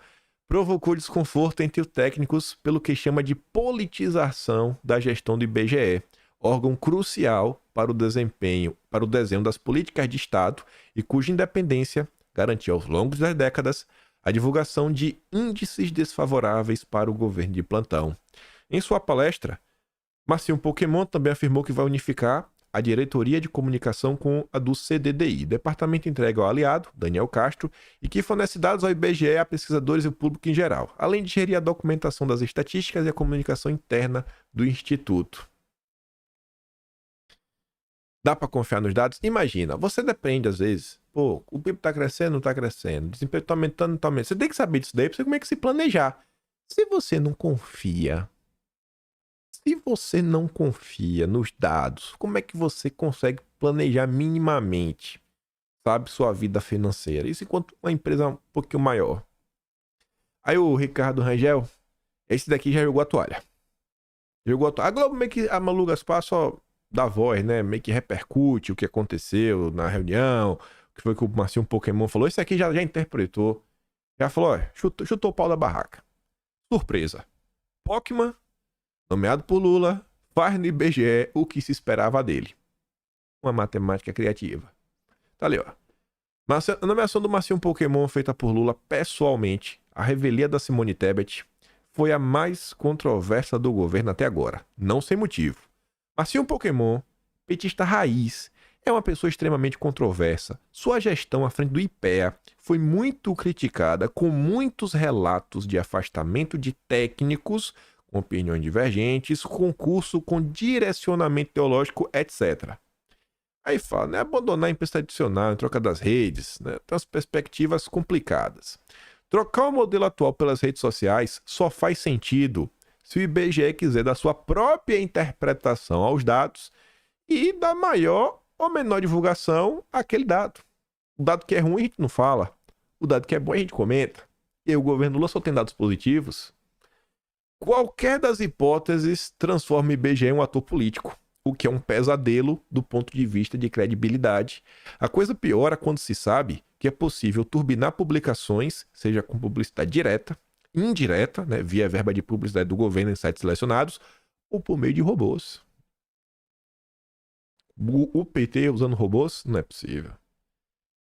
provocou desconforto entre os técnicos pelo que chama de politização da gestão do IBGE, órgão crucial para o desenho das políticas de Estado e cuja independência garantia ao longo das décadas a divulgação de índices desfavoráveis para o governo de plantão. Em sua palestra, Marcinho Pokémon também afirmou que vai unificar a diretoria de comunicação com a do CDDI, departamento entregue ao aliado, Daniel Castro, e que fornece dados ao IBGE, a pesquisadores e o público em geral, além de gerir a documentação das estatísticas e a comunicação interna do Instituto. Dá para confiar nos dados? Imagina, você depende às vezes, pô, o PIB está crescendo, não está crescendo, o desemprego está aumentando, não está aumentando. Você tem que saber disso daí para você como é que se planejar. Se você não confia nos dados, como é que você consegue planejar minimamente, sabe, sua vida financeira? Isso enquanto uma empresa um pouquinho maior. Aí o Ricardo Rangel, esse daqui já jogou a toalha. A Globo meio que a Malu Gaspar só dá voz, né? Meio que repercute o que aconteceu na reunião, o que foi que o Marcinho Pokémon falou. Esse aqui já interpretou. Já falou, ó, chutou o pau da barraca. Surpresa. Pokémon, nomeado por Lula, faz no IBGE o que se esperava dele. Uma matemática criativa. Tá ali, ó. A nomeação do Marcinho Pokémon feita por Lula pessoalmente, a revelia da Simone Tebet, foi a mais controversa do governo até agora. Não sem motivo. Marcinho Pokémon, petista raiz, é uma pessoa extremamente controversa. Sua gestão à frente do IPEA foi muito criticada, com muitos relatos de afastamento de técnicos com opiniões divergentes, concurso com direcionamento ideológico, etc. Aí fala, né? Abandonar a empresa tradicional em troca das redes, né? Tem umas perspectivas complicadas. Trocar o modelo atual pelas redes sociais só faz sentido se o IBGE quiser dar sua própria interpretação aos dados e dar maior ou menor divulgação àquele dado. O dado que é ruim a gente não fala, o dado que é bom a gente comenta. E o governo Lula só tem dados positivos. Qualquer das hipóteses transforma o IBGE em um ator político, o que é um pesadelo do ponto de vista de credibilidade. A coisa piora quando se sabe que é possível turbinar publicações, seja com publicidade direta, indireta, né, via verba de publicidade do governo em sites selecionados, ou por meio de robôs. O PT usando robôs? Não é possível.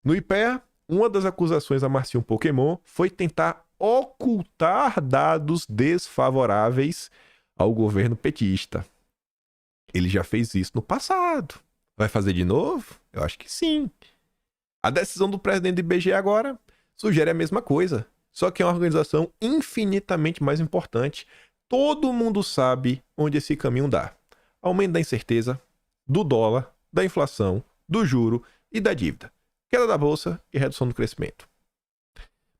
No IPEA, uma das acusações a Marcinho Pokémon foi tentar ocultar dados desfavoráveis ao governo petista. Ele já fez isso no passado. Vai fazer de novo? Eu acho que sim. A decisão do presidente do IBGE agora sugere a mesma coisa, só que é uma organização infinitamente mais importante. Todo mundo sabe onde esse caminho dá. Aumento da incerteza, do dólar, da inflação, do juro e da dívida. Queda da bolsa e redução do crescimento.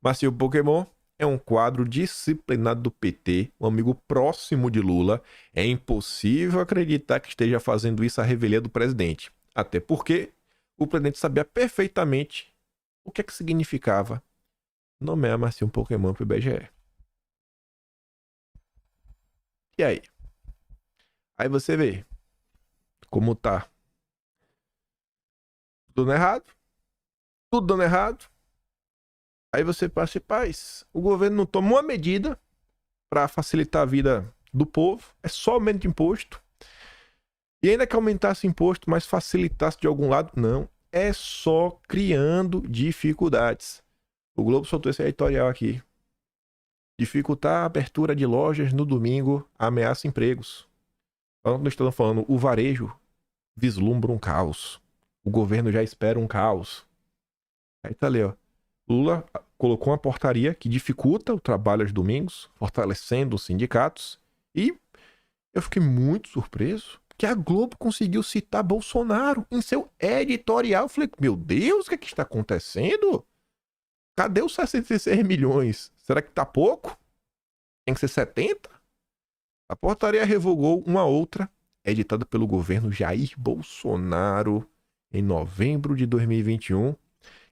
Marcinho Pokémon é um quadro disciplinado do PT, um amigo próximo de Lula. É impossível acreditar que esteja fazendo isso à revelia do presidente. Até porque o presidente sabia perfeitamente o que é que significava nomear Marcinho Pokémon para o IBGE. E aí? Aí você vê como tá. Tudo dando errado. Tudo dando errado. Aí você passa e paz. O governo não tomou uma medida para facilitar a vida do povo. É só aumento de imposto. E ainda que aumentasse imposto, mas facilitasse de algum lado, não. É só criando dificuldades. O Globo soltou esse editorial aqui. Dificultar a abertura de lojas no domingo ameaça empregos. Nós estamos falando, o varejo vislumbra um caos. O governo já espera um caos. Aí tá ali, ó. Lula colocou uma portaria que dificulta o trabalho aos domingos, fortalecendo os sindicatos. E eu fiquei muito surpreso que a Globo conseguiu citar Bolsonaro em seu editorial. Eu falei, meu Deus, o que é que está acontecendo? Cadê os 66 milhões? Será que tá pouco? Tem que ser 70? A portaria revogou uma outra, editada pelo governo Jair Bolsonaro em novembro de 2021,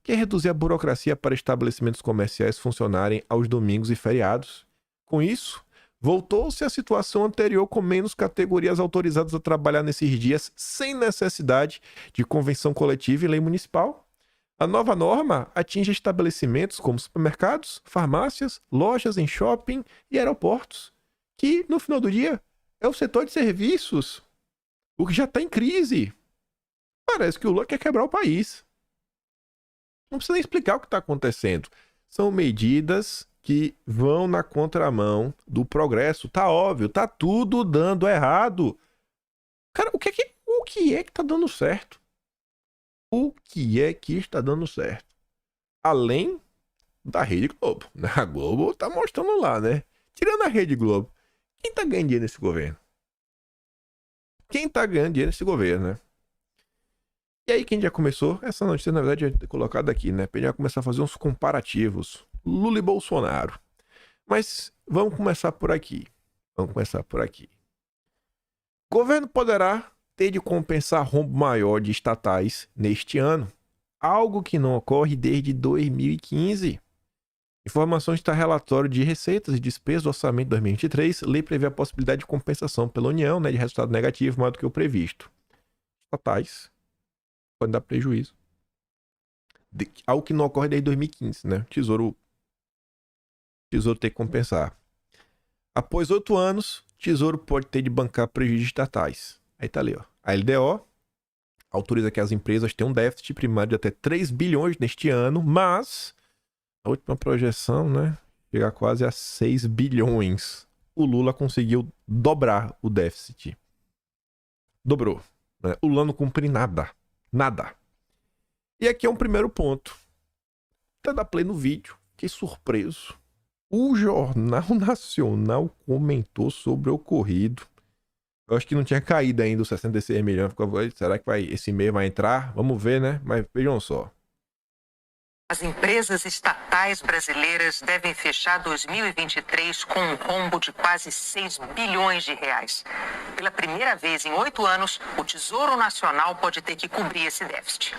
que é reduzir a burocracia para estabelecimentos comerciais funcionarem aos domingos e feriados. Com isso, voltou-se à situação anterior com menos categorias autorizadas a trabalhar nesses dias sem necessidade de convenção coletiva e lei municipal. A nova norma atinge estabelecimentos como supermercados, farmácias, lojas em shopping e aeroportos, que, no final do dia, é o setor de serviços, o que já está em crise. Parece que o Lula quer quebrar o país. Não precisa nem explicar o que está acontecendo. São medidas que vão na contramão do progresso. Tá óbvio, tá tudo dando errado. Cara, o que é que tá dando certo? O que é que está dando certo? Além da Rede Globo. A Globo tá mostrando lá, né? Tirando a Rede Globo, quem tá ganhando dinheiro nesse governo? Quem tá ganhando dinheiro nesse governo, né? E aí quem já começou, essa notícia na verdade é colocada aqui, né? Pra gente já começar a fazer uns comparativos. Lula e Bolsonaro. Mas vamos começar por aqui. O governo poderá ter de compensar rombo maior de estatais neste ano, algo que não ocorre desde 2015. Informações está relatório de receitas e despesas do orçamento de 2023. Lei prevê a possibilidade de compensação pela União, né, de resultado negativo maior do que o previsto. Estatais podem dar prejuízo. Algo que não ocorre desde 2015, né? Tesouro tem que compensar. Após 8 anos, Tesouro pode ter de bancar prejuízos estatais. Aí tá ali, ó. A LDO autoriza que as empresas tenham um déficit primário de até 3 bilhões neste ano, mas a última projeção, né, chega quase a 6 bilhões. O Lula conseguiu dobrar o déficit. Dobrou. Né? O Lula não cumpre nada. Nada. E aqui é um primeiro ponto. Até dar play no vídeo. Fiquei surpreso. O Jornal Nacional comentou sobre o ocorrido. Eu acho que não tinha caído ainda os 66 milhões. Será que esse mês vai entrar? Vamos ver, né? Mas vejam só. As empresas estatais brasileiras devem fechar 2023 com um rombo de quase 6 bilhões de reais. Pela primeira vez em 8 anos, o Tesouro Nacional pode ter que cobrir esse déficit.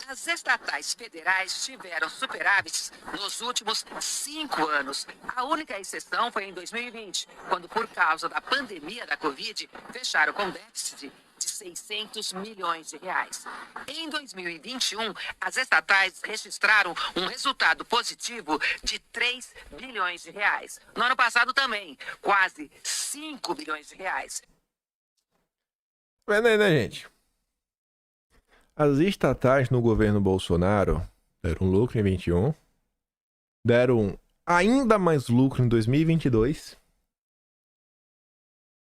As estatais federais tiveram superávites nos últimos 5 anos. A única exceção foi em 2020, quando, por causa da pandemia da Covid, fecharam com déficit de 600 milhões de reais. Em 2021, as estatais registraram um resultado positivo de 3 bilhões de reais. No ano passado também, quase 5 bilhões de reais. Vendo aí, né, gente? As estatais no governo Bolsonaro deram lucro em 21, deram ainda mais lucro em 2022,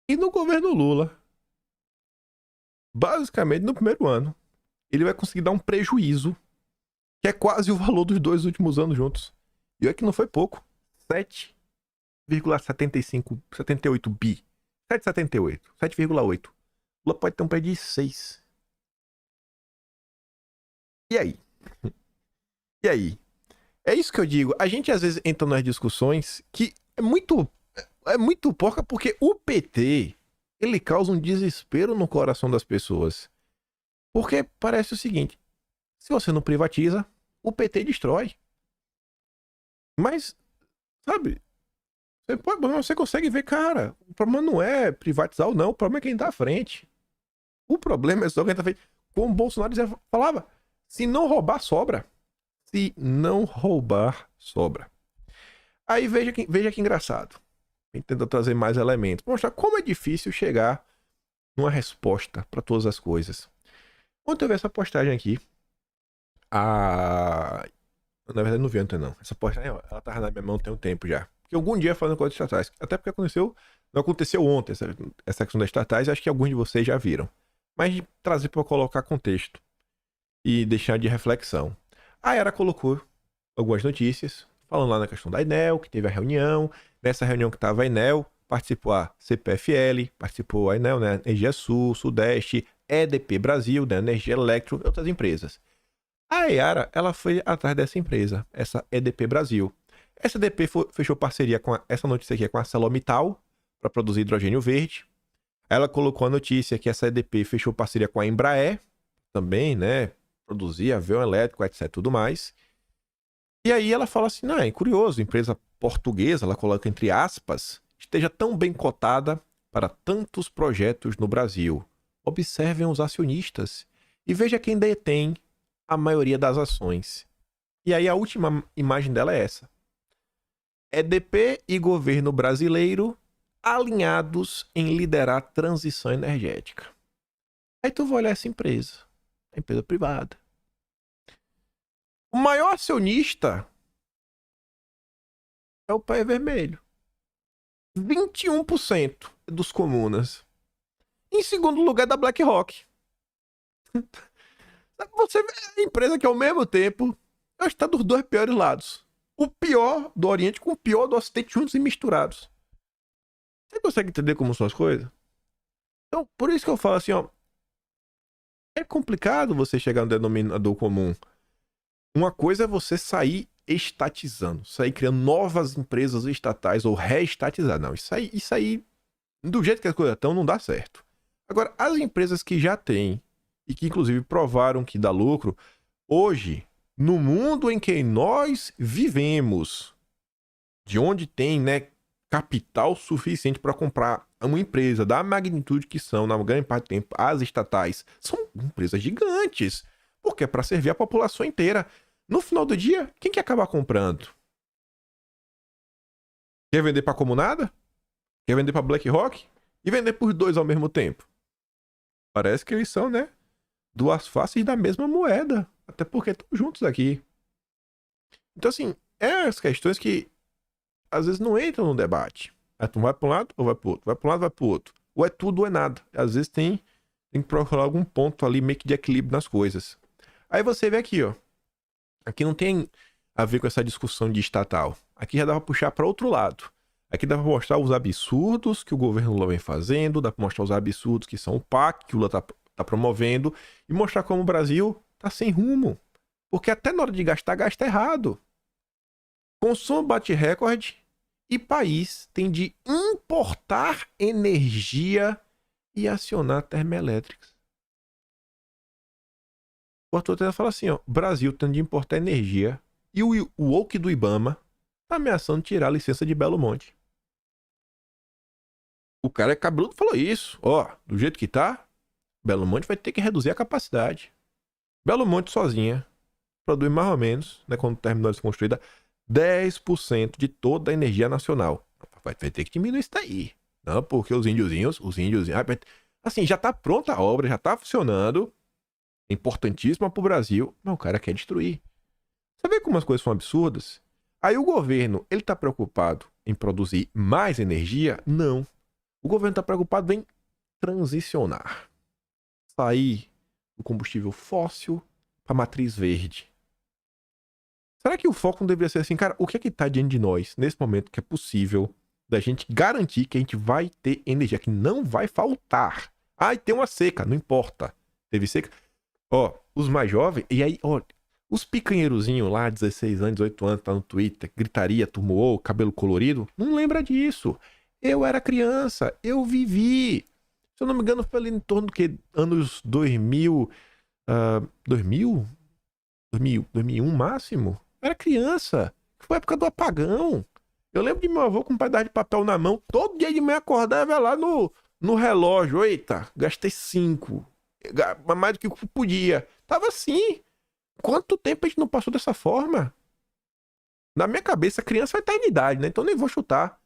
e no governo Lula, basicamente no primeiro ano, ele vai conseguir dar um prejuízo que é quase o valor dos 2 últimos anos juntos. E é que não foi pouco, 78 bi, 7,8. Lula pode ter um prejuízo de 6. E aí? E aí? É isso que eu digo. A gente às vezes entra nas discussões que é muito porca, porque o PT, ele causa um desespero no coração das pessoas. Porque parece o seguinte: se você não privatiza, o PT destrói. Mas, sabe, você consegue ver, cara, o problema não é privatizar ou não, o problema é quem tá à frente. O problema é só quem tá à frente. Como o Bolsonaro falava, se não roubar, sobra. Se não roubar, sobra. Aí veja que engraçado. Tentando trazer mais elementos. Mostrar como é difícil chegar numa resposta para todas as coisas. Ontem eu vi essa postagem aqui. Na verdade não vi ontem não. Essa postagem, ela tava na minha mão tem um tempo já. Porque algum dia falando coisas estatais. Até porque não aconteceu ontem essa questão das estatais. Acho que alguns de vocês já viram. Mas de trazer para colocar contexto. E deixar de reflexão. A Era colocou algumas notícias. Falando lá na questão da Enel, que teve a reunião. Nessa reunião que estava a Enel, participou a CPFL, participou a Enel, né? Energia Sul, Sudeste, EDP Brasil, né? Energia Electro e outras empresas. A Yara, ela foi atrás dessa empresa, essa EDP Brasil. Essa EDP fechou parceria com essa notícia aqui é com a ArcelorMittal para produzir hidrogênio verde. Ela colocou a notícia que essa EDP fechou parceria com a Embraer, também, né? Produzir avião elétrico, etc, tudo mais. E aí ela fala assim, não, é curioso, empresa portuguesa, ela coloca entre aspas, esteja tão bem cotada para tantos projetos no Brasil. Observem os acionistas e veja quem detém a maioria das ações. E aí a última imagem dela é essa. EDP e governo brasileiro alinhados em liderar a transição energética. Aí tu vai olhar essa empresa, a empresa privada. O maior acionista é o Pai Vermelho. 21% dos comunas. Em segundo lugar da BlackRock. Você vê a empresa que ao mesmo tempo está dos dois piores lados. O pior do Oriente com o pior do Ocidente juntos e misturados. Você consegue entender como são as coisas? Então, por isso que eu falo assim, ó. É complicado você chegar no denominador comum. Uma coisa é você sair estatizando, sair criando novas empresas estatais ou reestatizar. Não, isso aí, do jeito que as coisas estão, não dá certo. Agora, as empresas que já têm e que inclusive provaram que dá lucro, hoje, no mundo em que nós vivemos, de onde tem, né, capital suficiente para comprar uma empresa da magnitude que são, na grande parte do tempo, as estatais, são empresas gigantes, porque é para servir a população inteira. No final do dia, quem quer acabar comprando? Quer vender para comunada? Quer vender para BlackRock? E vender por dois ao mesmo tempo? Parece que eles são, né, duas faces da mesma moeda. Até porque estão juntos aqui. Então, assim, as questões que às vezes não entram no debate. Tu vai para um lado ou vai para o outro? Vai para um lado ou vai para o outro? Ou é tudo ou é nada. Às vezes tem que procurar algum ponto ali meio que de equilíbrio nas coisas. Aí você vê aqui, ó. Aqui não tem a ver com essa discussão de estatal. Aqui já dá para puxar para outro lado. Aqui dá para mostrar os absurdos que o governo Lula vem fazendo, dá para mostrar os absurdos que são o PAC, que o Lula tá promovendo, e mostrar como o Brasil tá sem rumo. Porque até na hora de gastar, gasta errado. Consumo bate recorde e país tem de importar energia e acionar termoelétricas. O Arthur Tena fala assim, ó, Brasil tendo de importar energia e o woke do Ibama tá ameaçando tirar a licença de Belo Monte. O cara é cabeludo falou isso, ó, do jeito que tá, Belo Monte vai ter que reduzir a capacidade. Belo Monte sozinha produz mais ou menos, né, quando terminou de ser construída, 10% de toda a energia nacional. Vai ter que diminuir isso daí. Não, porque os índiozinhos, assim, já tá pronta a obra, já tá funcionando, é importantíssima pro Brasil, mas o cara quer destruir. Você vê como as coisas são absurdas? Aí o governo, ele tá preocupado em produzir mais energia? Não. O governo tá preocupado em transicionar. Sair do combustível fóssil para matriz verde. Será que o foco não deveria ser assim, cara, o que é que tá diante de nós, nesse momento, que é possível da gente garantir que a gente vai ter energia, que não vai faltar? Ah, e tem uma seca, não importa. Teve seca. Ó, os mais jovens, e aí, ó, os picanheirozinhos lá, 16 anos, 18 anos, tá no Twitter, gritaria, turmoou, cabelo colorido, não lembra disso. Eu era criança, eu vivi. Se eu não me engano, foi ali em torno do que? Anos 2000, 2001 máximo? Eu era criança. Foi a época do apagão. Eu lembro de meu avô com um pedaço de papel na mão. Todo dia de manhã acordava lá no relógio. Eita, gastei 5. Mais do que podia. Tava assim. Quanto tempo a gente não passou dessa forma? Na minha cabeça, a criança vai estar em idade, né? Então nem vou chutar.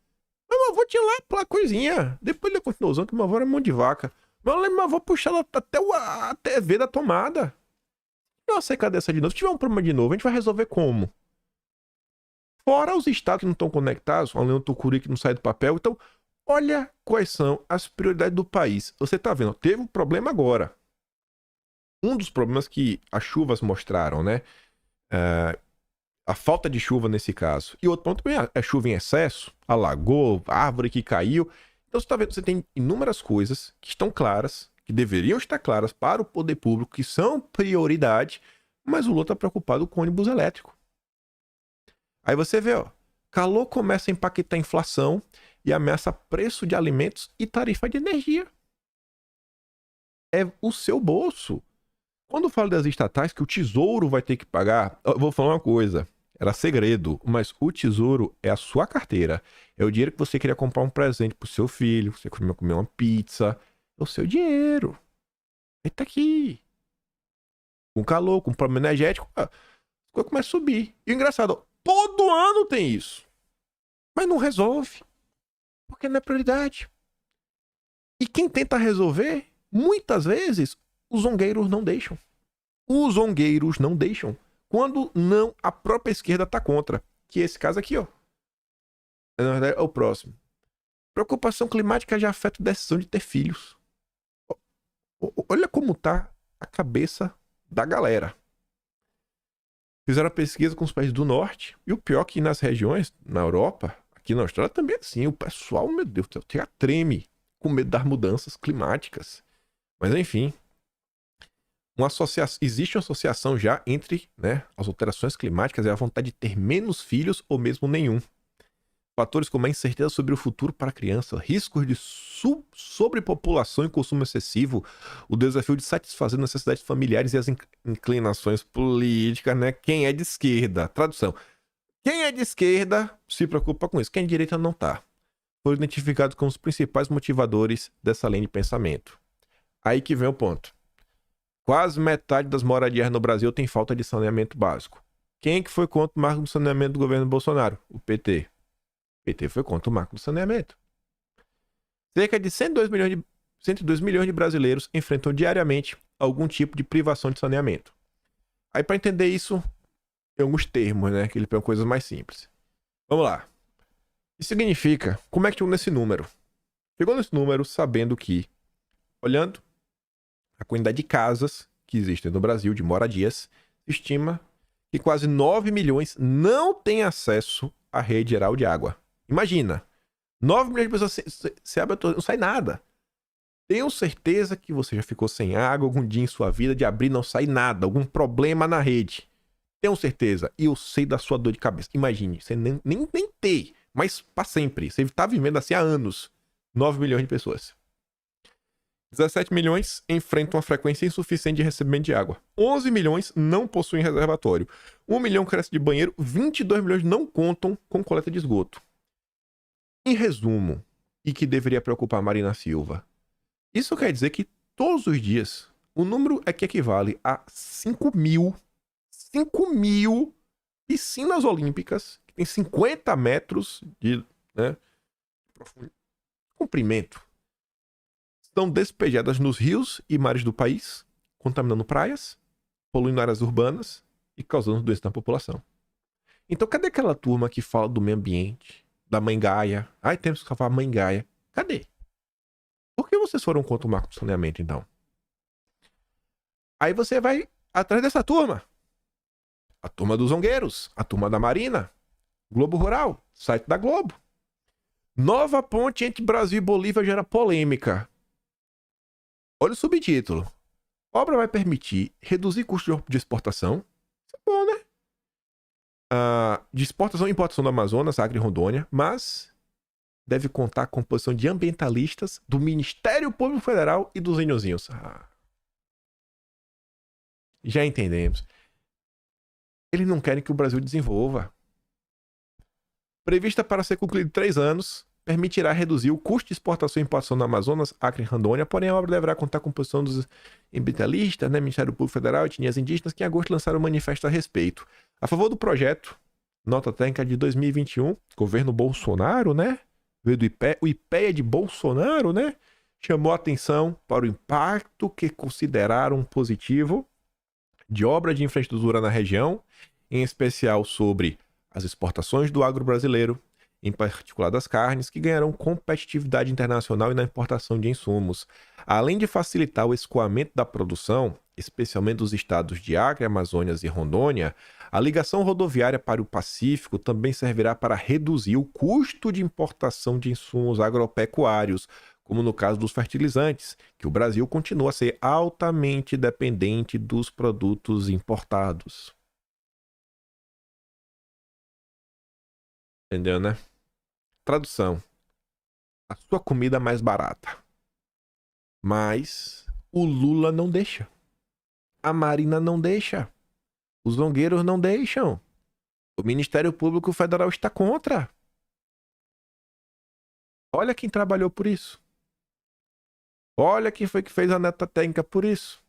Mas meu avô tinha lá a coisinha. Depois ele continuou usando, que meu avô era mão de vaca. Mas eu lembro meu avô puxar até a TV da tomada. Uma seca dessa de novo. Se tiver um problema de novo, a gente vai resolver como? Fora os estados que não estão conectados, o Leão Tucuri que não sai do papel. Então, olha quais são as prioridades do país. Você tá vendo, teve um problema agora. Um dos problemas que as chuvas mostraram, né? A falta de chuva nesse caso. E outro ponto também é chuva em excesso, alagou, árvore que caiu. Então você tá vendo, você tem inúmeras coisas que estão claras, que deveriam estar claras para o poder público, que são prioridade, mas o Lula está preocupado com o ônibus elétrico. Aí você vê, ó, calor começa a impactar a inflação e ameaça preço de alimentos e tarifa de energia. É o seu bolso. Quando eu falo das estatais que o Tesouro vai ter que pagar, eu vou falar uma coisa, era segredo, mas o Tesouro é a sua carteira. É o dinheiro que você queria comprar um presente pro seu filho, você queria comer uma pizza. É o seu dinheiro. Ele tá aqui. Com calor, com problema energético, a coisa começa a subir. E o engraçado, todo ano tem isso. Mas não resolve. Porque não é prioridade. E quem tenta resolver, muitas vezes, os zongueiros não deixam. Os zongueiros não deixam. Quando não, a própria esquerda tá contra. Que é esse caso aqui, ó. Na verdade, é o próximo. Preocupação climática já afeta a decisão de ter filhos. Olha como tá a cabeça da galera. Fizeram a pesquisa com os países do norte. E o pior é que nas regiões, na Europa, aqui na Austrália também é assim. O pessoal, meu Deus, já treme com medo das mudanças climáticas. Mas enfim. Existe uma associação já entre, né, as alterações climáticas e a vontade de ter menos filhos ou mesmo nenhum. Fatores como a incerteza sobre o futuro para a criança, riscos de sobrepopulação e consumo excessivo, o desafio de satisfazer necessidades familiares e as inclinações políticas, né? Quem é de esquerda? Tradução. Quem é de esquerda se preocupa com isso. Quem é de direita não tá. Foram identificados como os principais motivadores dessa linha de pensamento. Aí que vem o ponto. Quase metade das moradias no Brasil tem falta de saneamento básico. Quem é que foi contra o marco do saneamento do governo Bolsonaro? O PT. O PT foi contra o marco do saneamento. Cerca de 102 milhões de brasileiros enfrentam diariamente algum tipo de privação de saneamento. Aí, para entender isso, tem alguns termos, né? Que ele pega coisas mais simples. Vamos lá. Isso significa, como é que chegou nesse número? Chegou nesse número sabendo que, olhando a quantidade de casas que existem no Brasil, de moradias, estima que quase 9 milhões não têm acesso à rede geral de água. Imagina, 9 milhões de pessoas, você abre a torneira, não sai nada. Tenho certeza que você já ficou sem água algum dia em sua vida, de abrir não sai nada, algum problema na rede. Tenho certeza, e eu sei da sua dor de cabeça. Imagine, você nem ter, mas para sempre. Você está vivendo assim há anos. 9 milhões de pessoas. 17 milhões enfrentam uma frequência insuficiente de recebimento de água. 11 milhões não possuem reservatório. 1 milhão carece de banheiro. 22 milhões não contam com coleta de esgoto. Em resumo, e que deveria preocupar Marina Silva, isso quer dizer que todos os dias. O número é que equivale a 5 mil piscinas olímpicas, que tem 50 metros de comprimento, são despejadas nos rios e mares do país, contaminando praias, poluindo áreas urbanas e causando doença na população. Então, cadê aquela turma que fala do meio ambiente, da Mãe Gaia? Ai, temos que salvar a Mãe Gaia. Cadê? Por que vocês foram contra o marco de saneamento, então? Aí você vai atrás dessa turma. A turma dos zongueiros, a turma da Marina, Globo Rural, site da Globo. Nova ponte entre Brasil e Bolívia gera polêmica. Olha o subtítulo. Obra vai permitir reduzir custo de exportação. Isso é bom, né? De exportação e importação do Amazonas, Acre e Rondônia, mas deve contar com a composição de ambientalistas do Ministério Público Federal e dos eniozinhos. Já entendemos. Eles não querem que o Brasil desenvolva. Prevista para ser concluída em 3 anos, permitirá reduzir o custo de exportação e importação do Amazonas, Acre e Rondônia, porém a obra deverá contar com a composição dos ambientalistas, Ministério Público Federal, etnias indígenas, que em agosto lançaram um manifesto a respeito. A favor do projeto, nota técnica de 2021, governo Bolsonaro, né? Veio do IPEA, o IPEA de Bolsonaro, né? Chamou a atenção para o impacto que consideraram positivo de obra de infraestrutura na região, em especial sobre as exportações do agro brasileiro, em particular das carnes, que ganharão competitividade internacional e na importação de insumos. Além de facilitar o escoamento da produção, especialmente dos estados de Acre, Amazônias e Rondônia, a ligação rodoviária para o Pacífico também servirá para reduzir o custo de importação de insumos agropecuários, como no caso dos fertilizantes, que o Brasil continua a ser altamente dependente dos produtos importados. Entendeu, né? Tradução. A sua comida é mais barata. Mas o Lula não deixa. A Marina não deixa. Os zongueiros não deixam. O Ministério Público Federal está contra. Olha quem trabalhou por isso. Olha quem foi que fez a nota técnica por isso.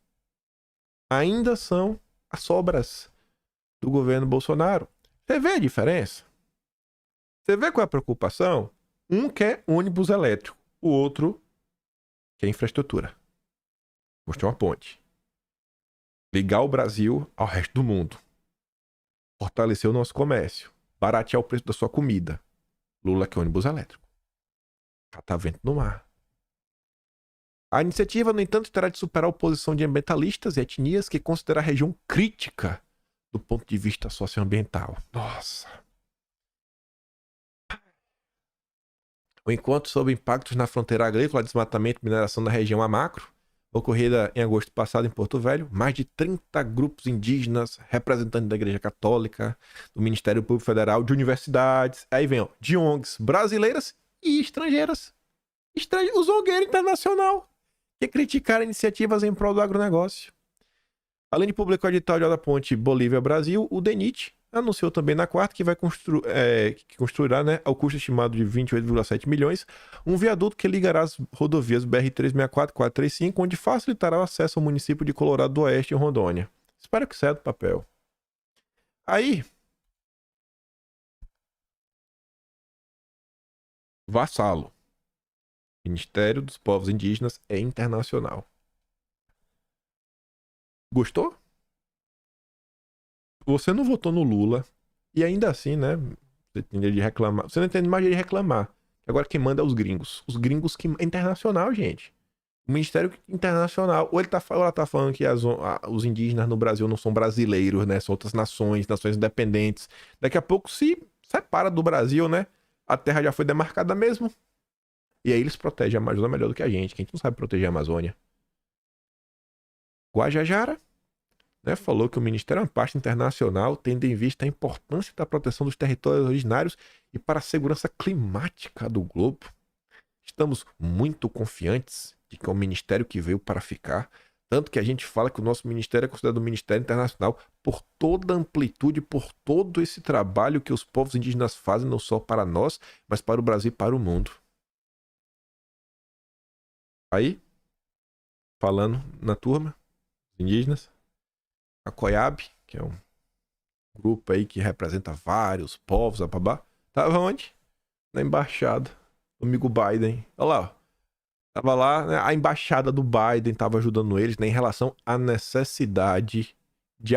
Ainda são as sobras do governo Bolsonaro. Você vê a diferença? Você vê qual é a preocupação? Um quer ônibus elétrico, o outro quer infraestrutura. Mostrar uma ponte. Ligar o Brasil ao resto do mundo. Fortalecer o nosso comércio. Baratear o preço da sua comida. Lula quer ônibus elétrico. Catar vento no mar. A iniciativa, no entanto, terá de superar a oposição de ambientalistas e etnias que consideram a região crítica do ponto de vista socioambiental. Nossa. O encontro sobre impactos na fronteira agrícola, desmatamento e mineração na região Amacro, ocorrida em agosto passado em Porto Velho, mais de 30 grupos indígenas, representantes da Igreja Católica, do Ministério Público Federal, de universidades, aí vem, de ONGs brasileiras e estrangeiras. O zongueiro internacional, que criticaram iniciativas em prol do agronegócio. Além de publicar o edital de obra da ponte Bolívia-Brasil, o DENIT anunciou também na quarta que vai que construirá, né, ao custo estimado de 28,7 milhões, um viaduto que ligará as rodovias BR-364 e 435, onde facilitará o acesso ao município de Colorado do Oeste e Rondônia. Espero que saia do papel. Aí, vassalo. Ministério dos Povos Indígenas é internacional. Gostou? Você não votou no Lula e ainda assim, né? Você tem de reclamar. Você não tem mais de reclamar. Agora quem manda é os gringos. Os gringos que é internacional, gente. O Ministério Internacional. Ou ela tá falando que os indígenas no Brasil não são brasileiros, né? São outras nações independentes. Daqui a pouco se separa do Brasil, né? A terra já foi demarcada mesmo. E aí eles protegem a Amazônia melhor do que a gente não sabe proteger a Amazônia. Guajajara, né, falou que o Ministério é uma pasta internacional tendo em vista a importância da proteção dos territórios originários e para a segurança climática do globo. Estamos muito confiantes de que é um ministério que veio para ficar, tanto que a gente fala que o nosso ministério é considerado um ministério internacional por toda a amplitude, por todo esse trabalho que os povos indígenas fazem, não só para nós, mas para o Brasil e para o mundo. Aí, falando na turma, indígenas. A COIAB, que é um grupo aí que representa vários povos, babá. Tava onde? Na embaixada. O amigo Biden. Olha lá, ó. Tava lá, né? A embaixada do Biden tava ajudando eles, né, em relação à necessidade de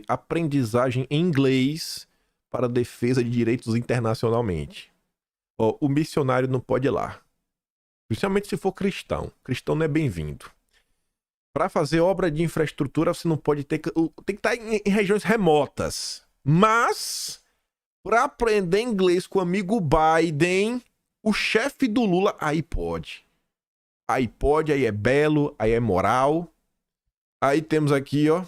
aprendizagem em inglês para a defesa de direitos internacionalmente. Ó, o missionário não pode ir lá. Principalmente se for cristão. Cristão não é bem-vindo. Para fazer obra de infraestrutura, você não pode ter... Tem que estar em regiões remotas. Mas, para aprender inglês com o amigo Biden, o chefe do Lula, aí pode. Aí pode, aí é belo, aí é moral. Aí temos aqui, ó,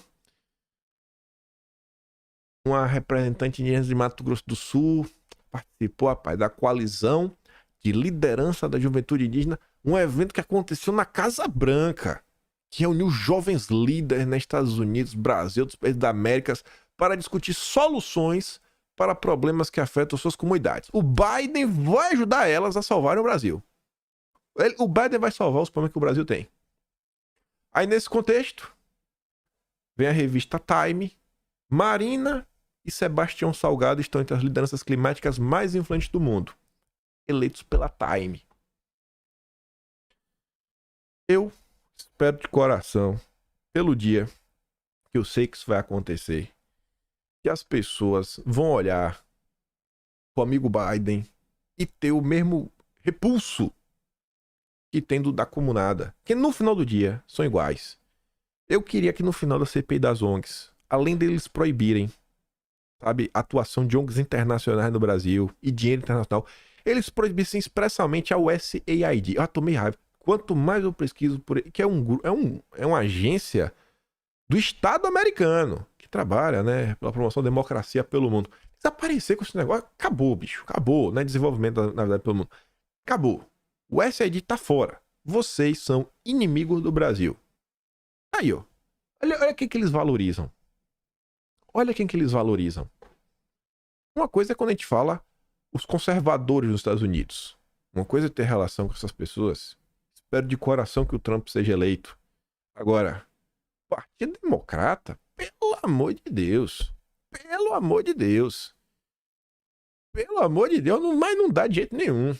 uma representante indígena de Mato Grosso do Sul. Participou, rapaz, da coalizão de liderança da juventude indígena. Um evento que aconteceu na Casa Branca, que reuniu jovens líderes nos Estados Unidos, Brasil, outros países da América, para discutir soluções para problemas que afetam suas comunidades. O Biden vai ajudar elas a salvarem o Brasil. O Biden vai salvar os problemas que o Brasil tem. Aí, nesse contexto, vem a revista Time. Marina e Sebastião Salgado estão entre as lideranças climáticas mais influentes do mundo, eleitos pela Time. Eu espero de coração, pelo dia que eu sei que isso vai acontecer, que as pessoas vão olhar o amigo Biden e ter o mesmo repulso que tem do da comunada, que no final do dia são iguais. Eu queria que no final da CPI das ONGs, além deles proibirem, sabe, a atuação de ONGs internacionais no Brasil e dinheiro internacional, eles proibissem expressamente a USAID. Eu tomei raiva. Quanto mais eu pesquiso por ele, que é uma agência do Estado americano, que trabalha, né, pela promoção da democracia pelo mundo. Desaparecer com esse negócio, acabou, bicho. Acabou, né? Desenvolvimento, na verdade, pelo mundo. Acabou. O USAID tá fora. Vocês são inimigos do Brasil. Aí, ó. Olha quem que eles valorizam. Olha quem que eles valorizam. Uma coisa é quando a gente fala os conservadores dos Estados Unidos. Uma coisa é ter relação com essas pessoas. Espero de coração que o Trump seja eleito. Agora, Partido Democrata, pelo amor de Deus. Pelo amor de Deus. Pelo amor de Deus, mas não dá de jeito nenhum.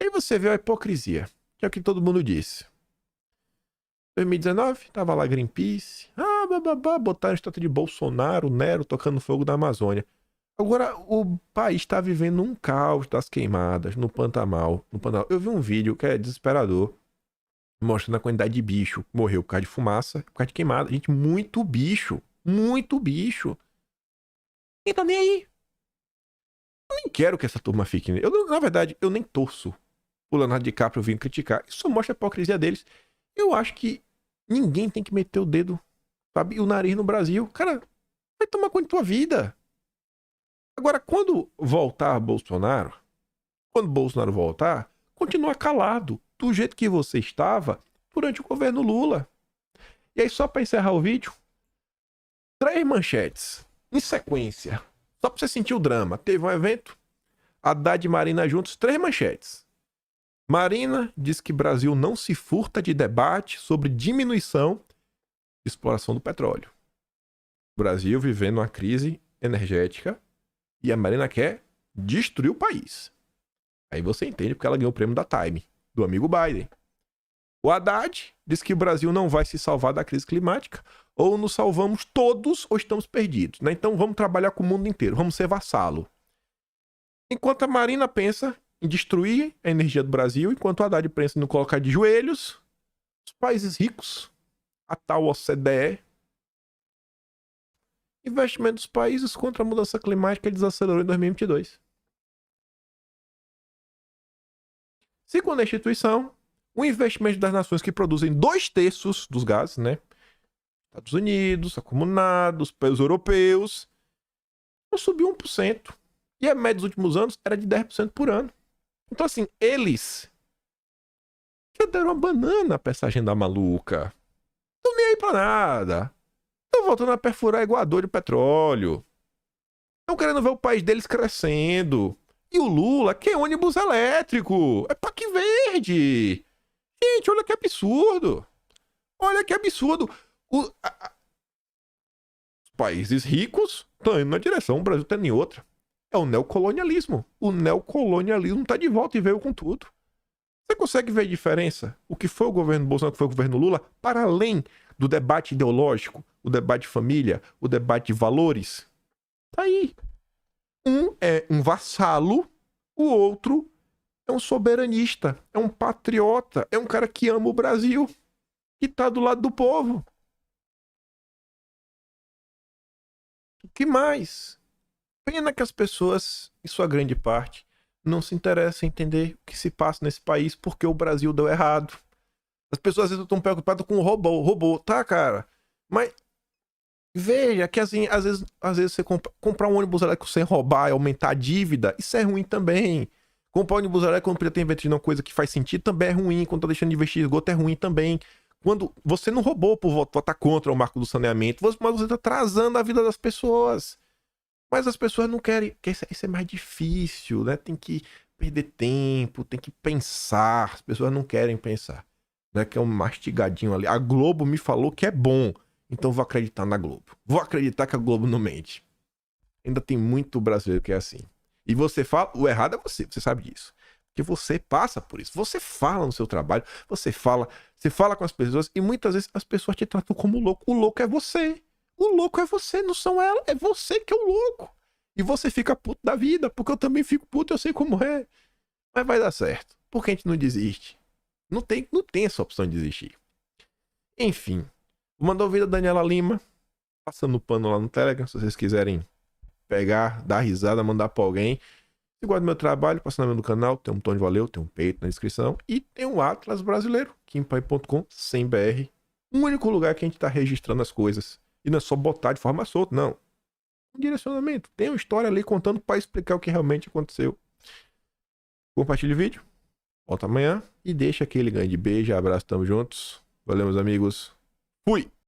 Aí você vê a hipocrisia, que é o que todo mundo disse. 2019, tava lá Greenpeace. Botaram a estátua de Bolsonaro, Nero, tocando fogo na Amazônia. Agora, o país tá vivendo um caos das queimadas no Pantanal. Eu vi um vídeo que é desesperador, mostrando a quantidade de bicho que morreu por causa de fumaça, por causa de queimada. Gente, muito bicho. Muito bicho. Ninguém tá nem aí. Eu nem quero que essa turma fique... Na verdade, eu nem torço o Leonardo DiCaprio vindo criticar. Isso só mostra a hipocrisia deles. Eu acho que ninguém tem que meter o dedo, sabe, e o nariz no Brasil. Cara, vai tomar conta da tua vida. Agora, quando voltar Bolsonaro, quando Bolsonaro voltar, continua calado, do jeito que você estava durante o governo Lula. E aí, só para encerrar o vídeo, 3 manchetes em sequência, só para você sentir o drama. Teve um evento, Haddad e Marina juntos, 3 manchetes. Marina diz que Brasil não se furta de debate sobre diminuição de exploração do petróleo. O Brasil vivendo uma crise energética e a Marina quer destruir o país. Aí você entende porque ela ganhou o prêmio da Time, do amigo Biden. O Haddad diz que o Brasil não vai se salvar da crise climática, ou nos salvamos todos ou estamos perdidos, né? Então vamos trabalhar com o mundo inteiro, vamos ser vassalo. Enquanto a Marina pensa em destruir a energia do Brasil, enquanto o Haddad pensa em nos colocar de joelhos, os países ricos, a tal OCDE, investimento dos países contra a mudança climática desacelerou em 2022. Segundo a instituição, o investimento das nações que produzem 2/3 dos gases, né? Estados Unidos, a Comunidade, os países europeus, subiu 1%. E a média dos últimos anos era de 10% por ano. Então, assim, eles já deram uma banana pra essa agenda maluca. Não nem aí pra nada. Estão voltando a perfurar iguador de petróleo. Estão querendo ver o país deles crescendo. E o Lula quer ônibus elétrico. É Parque Verde. Gente, olha que absurdo. Olha que absurdo. Os países ricos estão indo na direção, o Brasil está em outra. É o neocolonialismo. O neocolonialismo está de volta e veio com tudo. Você consegue ver a diferença? O que foi o governo Bolsonaro, o que foi o governo Lula, para além do debate ideológico, o debate de família, o debate de valores? Tá aí. Um é um vassalo, o outro é um soberanista, é um patriota, é um cara que ama o Brasil, que tá do lado do povo. O que mais? Pena que as pessoas, em sua grande parte, não se interessam em entender o que se passa nesse país porque o Brasil deu errado. As pessoas às vezes estão preocupadas com o robô, tá, cara? Mas veja que assim, às vezes você comprar um ônibus elétrico sem roubar e aumentar a dívida, isso é ruim também. Comprar um ônibus elétrico quando podia ter investido numa coisa que faz sentido também é ruim. Quando tá deixando de investir em esgoto é ruim também. Quando você não roubou por votar contra o marco do saneamento, mas você tá atrasando a vida das pessoas. Mas as pessoas não querem, porque isso é mais difícil, né? Tem que perder tempo, tem que pensar. As pessoas não querem pensar, né? Que é um mastigadinho ali. A Globo me falou que é bom, então vou acreditar na Globo. Vou acreditar que a Globo não mente. Ainda tem muito brasileiro que é assim. E você fala, o errado é você sabe disso. Porque você passa por isso. Você fala no seu trabalho, você fala com as pessoas e muitas vezes as pessoas te tratam como louco. O louco é você. O louco é você, não são elas. É você que é o louco. E você fica puto da vida, porque eu também fico puto, eu sei como é. Mas vai dar certo. Porque a gente não desiste. Não tem essa opção de desistir. Enfim. Vou mandar ouvir a Daniela Lima. Passando o pano lá no Telegram, se vocês quiserem pegar, dar risada, mandar pra alguém. Se gosta do meu trabalho, passa no meu canal. Tem um botão de valeu, tem um peito na descrição. E tem um Atlas brasileiro, kimpai.com, sem BR. O único lugar que a gente tá registrando as coisas. E não é só botar de forma solta, não. Um direcionamento. Tem uma história ali contando para explicar o que realmente aconteceu. Compartilhe o vídeo. Volta amanhã. E deixa aquele grande beijo, abraço, tamo juntos. Valeu, meus amigos. Fui!